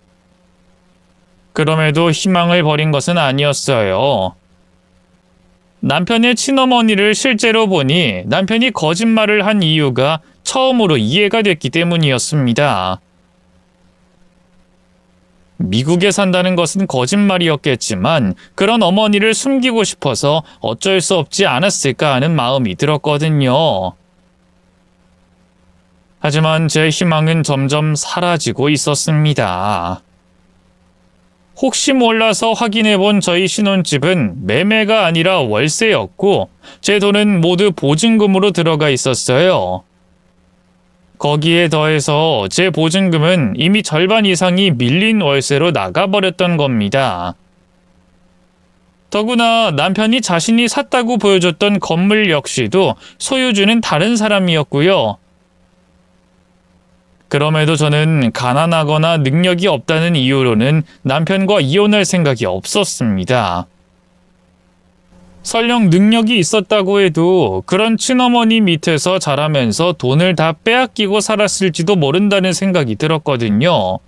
그럼에도 희망을 버린 것은 아니었어요. 남편의 친어머니를 실제로 보니 남편이 거짓말을 한 이유가 처음으로 이해가 됐기 때문이었습니다. 미국에 산다는 것은 거짓말이었겠지만 그런 어머니를 숨기고 싶어서 어쩔 수 없지 않았을까 하는 마음이 들었거든요. 하지만 제 희망은 점점 사라지고 있었습니다. 혹시 몰라서 확인해본 저희 신혼집은 매매가 아니라 월세였고 제 돈은 모두 보증금으로 들어가 있었어요. 거기에 더해서 제 보증금은 이미 절반 이상이 밀린 월세로 나가버렸던 겁니다. 더구나 남편이 자신이 샀다고 보여줬던 건물 역시도 소유주는 다른 사람이었고요. 그럼에도 저는 가난하거나 능력이 없다는 이유로는 남편과 이혼할 생각이 없었습니다. 설령 능력이 있었다고 해도 그런 친어머니 밑에서 자라면서 돈을 다 빼앗기고 살았을지도 모른다는 생각이 들었거든요.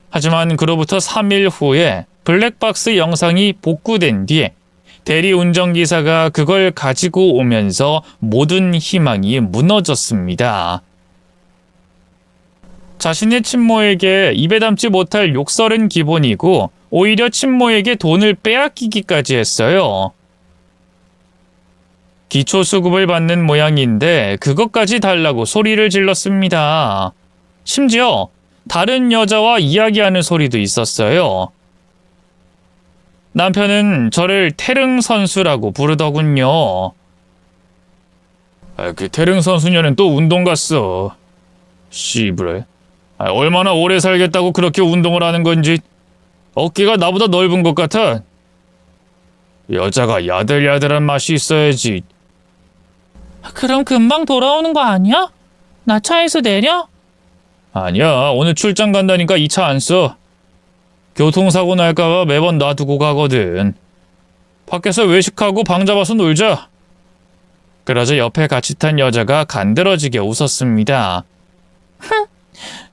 하지만 그로부터 3일 후에 블랙박스 영상이 복구된 뒤에 대리 운전기사가 그걸 가지고 오면서 모든 희망이 무너졌습니다. 자신의 친모에게 입에 담지 못할 욕설은 기본이고 오히려 친모에게 돈을 빼앗기기까지 했어요. 기초수급을 받는 모양인데 그것까지 달라고 소리를 질렀습니다. 심지어 다른 여자와 이야기하는 소리도 있었어요. 남편은 저를 태릉 선수라고 부르더군요. 그 태릉 선수녀는 또 운동 갔어. 씨부레. 얼마나 오래 살겠다고 그렇게 운동을 하는 건지. 어깨가 나보다 넓은 것 같아. 여자가 야들야들한 맛이 있어야지. 그럼 금방 돌아오는 거 아니야? 나 차에서 내려? 아니야, 오늘 출장 간다니까 이 차 안 써. 교통사고 날까봐 매번 놔두고 가거든. 밖에서 외식하고 방 잡아서 놀자. 그러자 옆에 같이 탄 여자가 간드러지게 웃었습니다.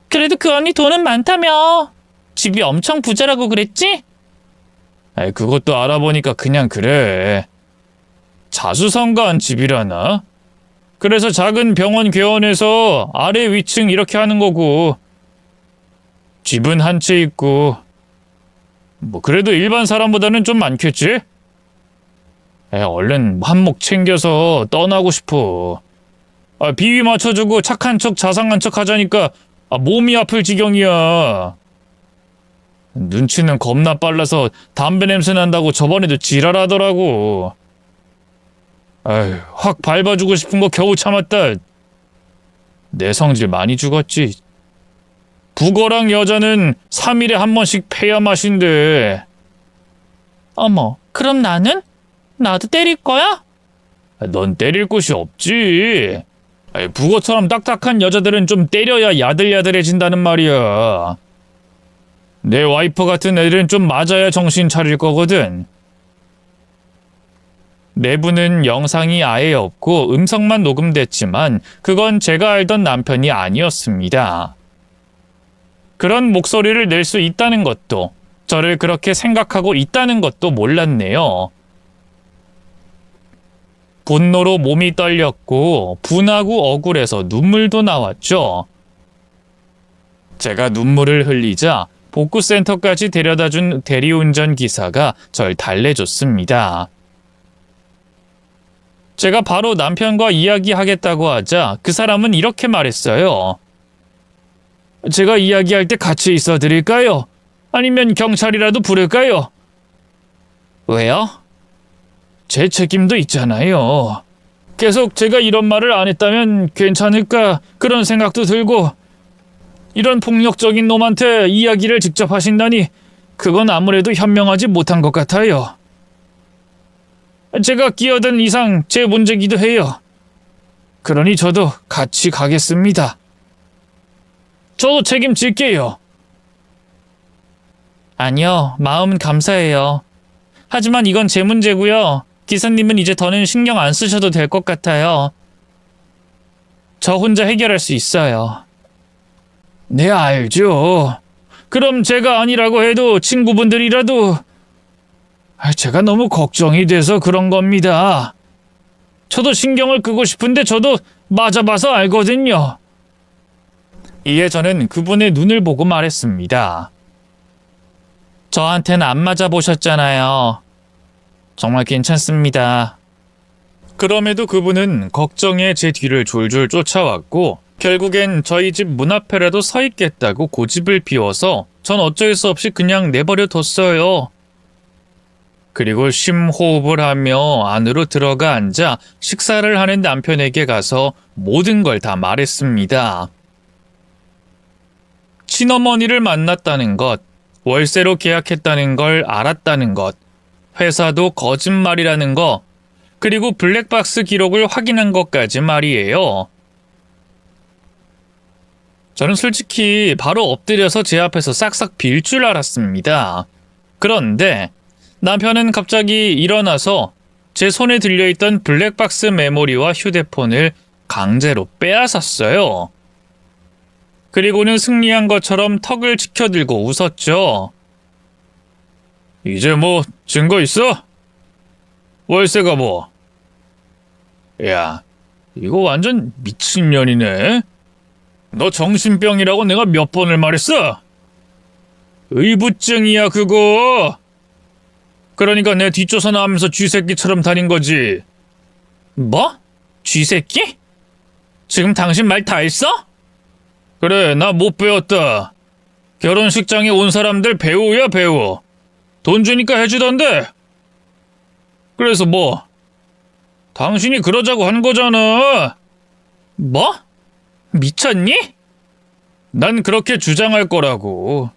그래도 그 언니 돈은 많다며. 집이 엄청 부자라고 그랬지? 그것도 알아보니까 그냥 그래. 자수성가한 집이라나? 그래서 작은 병원 개원해서 아래 위층 이렇게 하는 거고. 집은 한 채 있고. 뭐 그래도 일반 사람보다는 좀 많겠지? 얼른 한몫 챙겨서 떠나고 싶어. 비위 맞춰주고 착한 척 자상한 척 하자니까 몸이 아플 지경이야. 눈치는 겁나 빨라서 담배 냄새 난다고 저번에도 지랄하더라고. 확 밟아주고 싶은 거 겨우 참았다. 내 성질 많이 죽었지. 북어랑 여자는 3일에 한 번씩 패야 맛인데. 어머, 그럼 나는? 나도 때릴 거야? 넌 때릴 곳이 없지. 북어처럼 딱딱한 여자들은 좀 때려야 야들야들해진다는 말이야. 내 와이프 같은 애들은 좀 맞아야 정신 차릴 거거든. 내부는 영상이 아예 없고 음성만 녹음됐지만 그건 제가 알던 남편이 아니었습니다. 그런 목소리를 낼 수 있다는 것도, 저를 그렇게 생각하고 있다는 것도 몰랐네요. 분노로 몸이 떨렸고 분하고 억울해서 눈물도 나왔죠. 제가 눈물을 흘리자 복구센터까지 데려다준 대리운전 기사가 절 달래줬습니다. 제가 바로 남편과 이야기하겠다고 하자 그 사람은 이렇게 말했어요. 제가 이야기할 때 같이 있어 드릴까요? 아니면 경찰이라도 부를까요? 왜요? 제 책임도 있잖아요. 계속 제가 이런 말을 안 했다면 괜찮을까 그런 생각도 들고, 이런 폭력적인 놈한테 이야기를 직접 하신다니 그건 아무래도 현명하지 못한 것 같아요. 제가 끼어든 이상 제 문제기도 해요. 그러니 저도 같이 가겠습니다. 저도 책임질게요. 아니요, 마음은 감사해요. 하지만 이건 제 문제고요. 기사님은 이제 더는 신경 안 쓰셔도 될 것 같아요. 저 혼자 해결할 수 있어요. 네, 알죠. 그럼 제가 아니라고 해도 친구분들이라도... 제가 너무 걱정이 돼서 그런 겁니다. 저도 신경을 끄고 싶은데 저도 맞아봐서 알거든요. 이에 저는 그분의 눈을 보고 말했습니다. 저한텐 안 맞아보셨잖아요. 정말 괜찮습니다. 그럼에도 그분은 걱정에 제 뒤를 졸졸 쫓아왔고 결국엔 저희 집 문 앞에라도 서 있겠다고 고집을 피워서 전 어쩔 수 없이 그냥 내버려 뒀어요. 그리고 심호흡을 하며 안으로 들어가 앉아 식사를 하는 남편에게 가서 모든 걸 다 말했습니다. 친어머니를 만났다는 것, 월세로 계약했다는 걸 알았다는 것, 회사도 거짓말이라는 거, 그리고 블랙박스 기록을 확인한 것까지 말이에요. 저는 솔직히 바로 엎드려서 제 앞에서 싹싹 빌 줄 알았습니다. 그런데 남편은 갑자기 일어나서 제 손에 들려있던 블랙박스 메모리와 휴대폰을 강제로 빼앗았어요. 그리고는 승리한 것처럼 턱을 치켜들고 웃었죠. 이제 뭐 증거 있어? 월세가 뭐? 야, 이거 완전 미친년이네. 너 정신병이라고 내가 몇 번을 말했어? 의부증이야 그거. 그러니까 내 뒷조사 나오면서 쥐새끼처럼 다닌 거지. 뭐? 쥐새끼? 지금 당신 말 다 했어? 그래, 나 못 배웠다. 결혼식장에 온 사람들 배우야 배우. 돈 주니까 해주던데. 그래서 뭐? 당신이 그러자고 한 거잖아. 뭐? 미쳤니? 난 그렇게 주장할 거라고.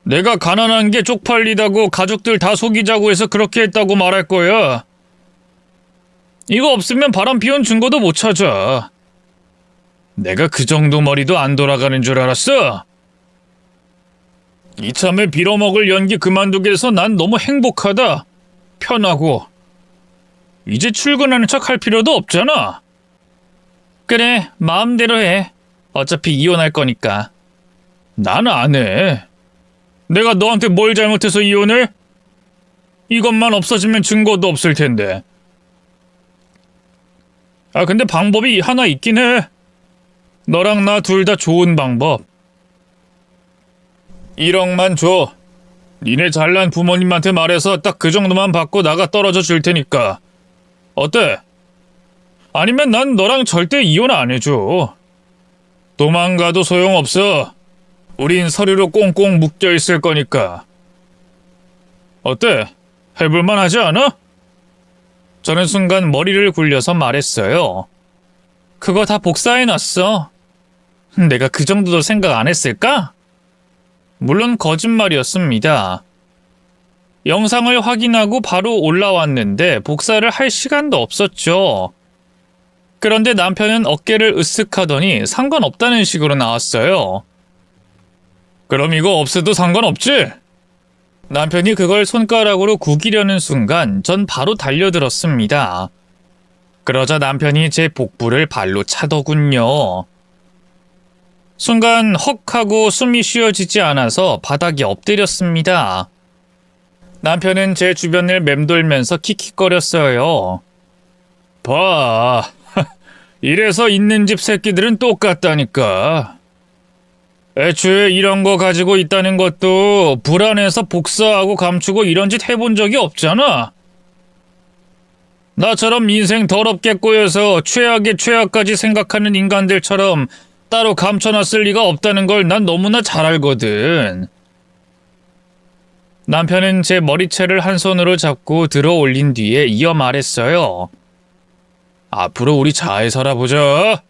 내가 가난한 게 쪽팔리다고 가족들 다 속이자고 해서 그렇게 했다고 말할 거야. 이거 없으면 바람 피운 증거도 못 찾아. 내가 그 정도 머리도 안 돌아가는 줄 알았어? 이참에 빌어먹을 연기 그만두게 해서 난 너무 행복하다. 편하고. 이제 출근하는 척 할 필요도 없잖아. 그래, 마음대로 해. 어차피 이혼할 거니까. 난 안 해. 내가 너한테 뭘 잘못해서 이혼을? 이것만 없어지면 증거도 없을 텐데. 아, 근데 방법이 하나 있긴 해. 너랑 나 둘 다 좋은 방법. 1억만 줘. 니네 잘난 부모님한테 말해서 딱 그 정도만 받고 나가 떨어져 줄 테니까. 어때? 아니면 난 너랑 절대 이혼 안 해줘. 도망가도 소용없어. 우린 서류로 꽁꽁 묶여 있을 거니까. 어때? 해볼만 하지 않아? 저는 순간 머리를 굴려서 말했어요. 그거 다 복사해놨어. 내가 그 정도도 생각 안 했을까? 물론 거짓말이었습니다. 영상을 확인하고 바로 올라왔는데 복사를 할 시간도 없었죠. 그런데 남편은 어깨를 으쓱하더니 상관없다는 식으로 나왔어요. 그럼 이거 없애도 상관없지? 남편이 그걸 손가락으로 구기려는 순간 전 바로 달려들었습니다. 그러자 남편이 제 복부를 발로 차더군요. 순간 헉 하고 숨이 쉬어지지 않아서 바닥에 엎드렸습니다. 남편은 제 주변을 맴돌면서 킥킥거렸어요. 봐, 이래서 있는 집 새끼들은 똑같다니까. 애초에 이런 거 가지고 있다는 것도 불안해서 복사하고 감추고 이런 짓 해본 적이 없잖아. 나처럼 인생 더럽게 꼬여서 최악의 최악까지 생각하는 인간들처럼 따로 감춰놨을 리가 없다는 걸 난 너무나 잘 알거든. 남편은 제 머리채를 한 손으로 잡고 들어 올린 뒤에 이어 말했어요. 앞으로 우리 잘 살아보자.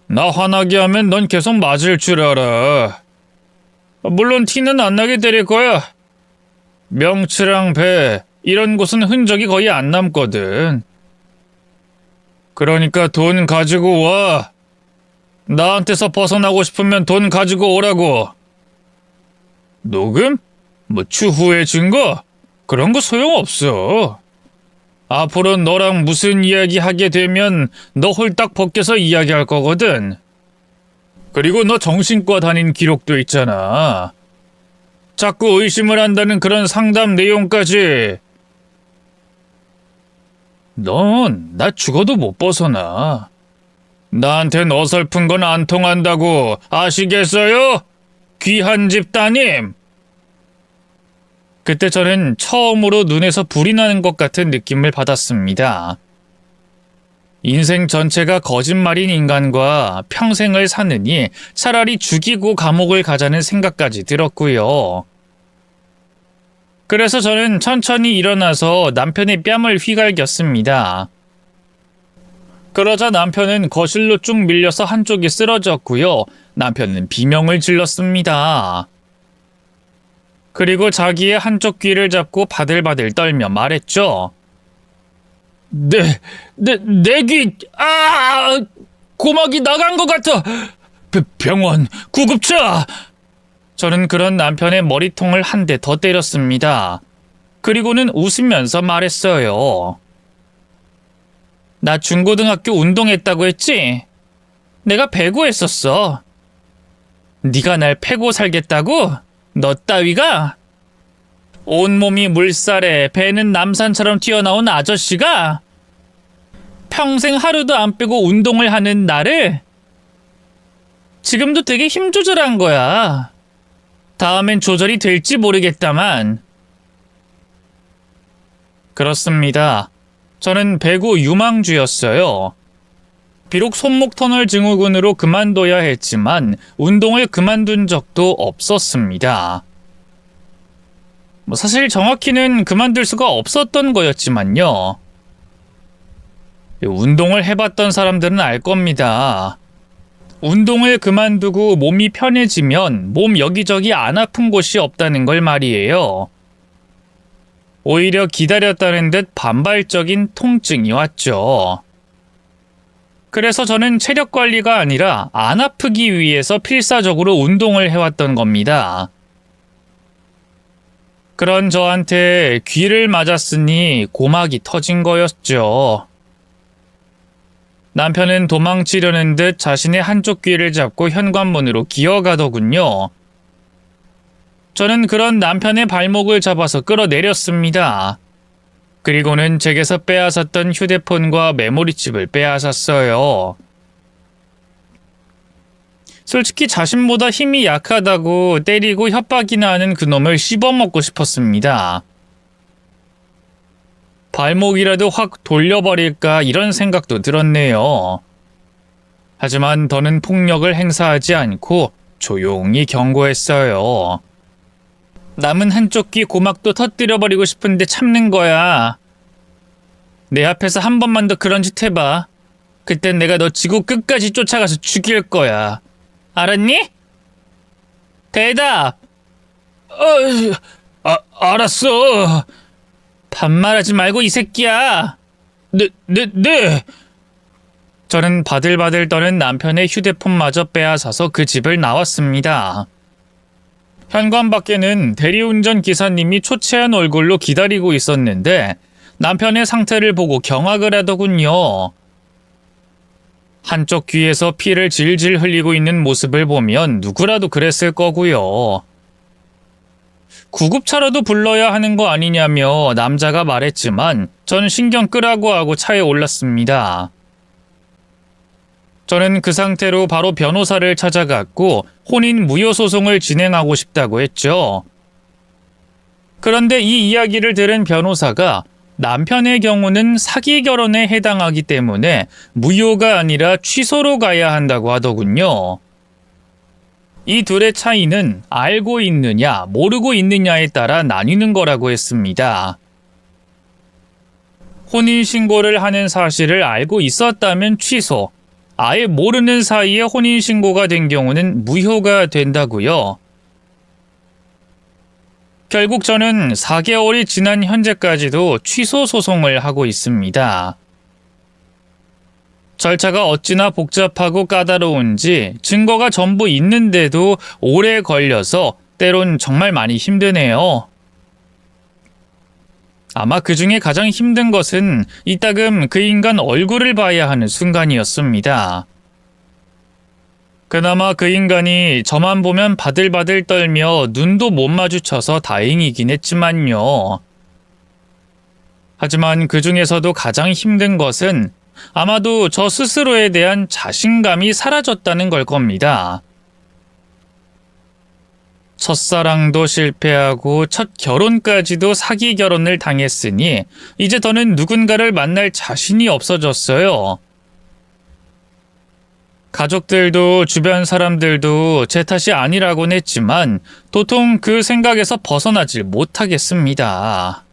나 화나게 하면 넌 계속 맞을 줄 알아. 물론 티는 안 나게 때릴 거야. 명치랑 배, 이런 곳은 흔적이 거의 안 남거든. 그러니까 돈 가지고 와. 나한테서 벗어나고 싶으면 돈 가지고 오라고. 녹음? 뭐 추후의 증거? 그런 거 소용없어. 앞으로 너랑 무슨 이야기 하게 되면 너 홀딱 벗겨서 이야기할 거거든. 그리고 너 정신과 다닌 기록도 있잖아. 자꾸 의심을 한다는 그런 상담 내용까지. 넌 나 죽어도 못 벗어나. 나한텐 어설픈 건 안 통한다고 아시겠어요? 귀한 집 따님. 그때 저는 처음으로 눈에서 불이 나는 것 같은 느낌을 받았습니다. 인생 전체가 거짓말인 인간과 평생을 사느니 차라리 죽이고 감옥을 가자는 생각까지 들었고요. 그래서 저는 천천히 일어나서 남편의 뺨을 휘갈겼습니다. 그러자 남편은 거실로 쭉 밀려서 한쪽이 쓰러졌고요. 남편은 비명을 질렀습니다. 그리고 자기의 한쪽 귀를 잡고 바들바들 떨며 말했죠. 내 귀, 고막이 나간 것 같아. 병원, 구급차. 저는 그런 남편의 머리통을 한 대 더 때렸습니다. 그리고는 웃으면서 말했어요. 나 중고등학교 운동했다고 했지? 내가 배구했었어. 네가 날 패고 살겠다고? 너 따위가? 온몸이 물살에 배는 남산처럼 튀어나온 아저씨가? 평생 하루도 안 빼고 운동을 하는 나를? 지금도 되게 힘 조절한 거야. 다음엔 조절이 될지 모르겠다만. 그렇습니다. 저는 배구 유망주였어요. 비록 손목 터널 증후군으로 그만둬야 했지만 운동을 그만둔 적도 없었습니다. 사실 정확히는 그만둘 수가 없었던 거였지만요. 운동을 해봤던 사람들은 알 겁니다. 운동을 그만두고 몸이 편해지면 몸 여기저기 안 아픈 곳이 없다는 걸 말이에요. 오히려 기다렸다는 듯 반발적인 통증이 왔죠. 그래서 저는 체력 관리가 아니라 안 아프기 위해서 필사적으로 운동을 해왔던 겁니다. 그런 저한테 귀를 맞았으니 고막이 터진 거였죠. 남편은 도망치려는 듯 자신의 한쪽 귀를 잡고 현관문으로 기어가더군요. 저는 그런 남편의 발목을 잡아서 끌어내렸습니다. 그리고는 제게서 빼앗았던 휴대폰과 메모리칩을 빼앗았어요. 솔직히 자신보다 힘이 약하다고 때리고 협박이나 하는 그놈을 씹어먹고 싶었습니다. 발목이라도 확 돌려버릴까 이런 생각도 들었네요. 하지만 더는 폭력을 행사하지 않고 조용히 경고했어요. 남은 한쪽 귀 고막도 터뜨려버리고 싶은데 참는 거야. 내 앞에서 한 번만 더 그런 짓 해봐. 그땐 내가 너 지구 끝까지 쫓아가서 죽일 거야. 알았니? 대답! 알았어. 반말하지 말고 이 새끼야. 네. 저는 바들바들 떠는 남편의 휴대폰마저 빼앗아서 그 집을 나왔습니다. 현관 밖에는 대리운전 기사님이 초췌한 얼굴로 기다리고 있었는데 남편의 상태를 보고 경악을 하더군요. 한쪽 귀에서 피를 질질 흘리고 있는 모습을 보면 누구라도 그랬을 거고요. 구급차라도 불러야 하는 거 아니냐며 남자가 말했지만 전 신경 끄라고 하고 차에 올랐습니다. 저는 그 상태로 바로 변호사를 찾아갔고 혼인 무효 소송을 진행하고 싶다고 했죠. 그런데 이 이야기를 들은 변호사가 남편의 경우는 사기 결혼에 해당하기 때문에 무효가 아니라 취소로 가야 한다고 하더군요. 이 둘의 차이는 알고 있느냐, 모르고 있느냐에 따라 나뉘는 거라고 했습니다. 혼인신고를 하는 사실을 알고 있었다면 취소, 아예 모르는 사이에 혼인신고가 된 경우는 무효가 된다고요. 결국 저는 4개월이 지난 현재까지도 취소 소송을 하고 있습니다. 절차가 어찌나 복잡하고 까다로운지 증거가 전부 있는데도 오래 걸려서 때론 정말 많이 힘드네요. 아마 그 중에 가장 힘든 것은 이따금 그 인간 얼굴을 봐야 하는 순간이었습니다. 그나마 그 인간이 저만 보면 바들바들 떨며 눈도 못 마주쳐서 다행이긴 했지만요. 하지만 그 중에서도 가장 힘든 것은 아마도 저 스스로에 대한 자신감이 사라졌다는 걸 겁니다. 첫사랑도 실패하고 첫 결혼까지도 사기 결혼을 당했으니 이제 더는 누군가를 만날 자신이 없어졌어요. 가족들도 주변 사람들도 제 탓이 아니라고는 했지만 도통 그 생각에서 벗어나질 못하겠습니다.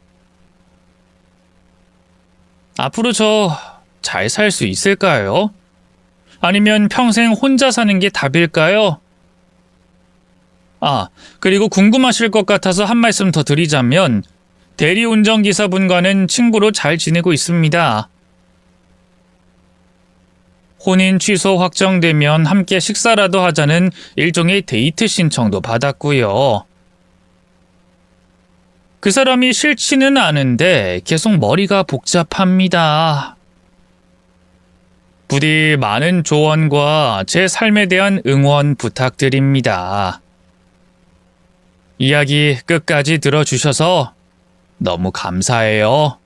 앞으로 저 잘 살 수 있을까요? 아니면 평생 혼자 사는 게 답일까요? 그리고 궁금하실 것 같아서 한 말씀 더 드리자면 대리운전기사분과는 친구로 잘 지내고 있습니다. 혼인 취소 확정되면 함께 식사라도 하자는 일종의 데이트 신청도 받았고요. 그 사람이 싫지는 않은데 계속 머리가 복잡합니다. 부디 많은 조언과 제 삶에 대한 응원 부탁드립니다. 이야기 끝까지 들어주셔서 너무 감사해요.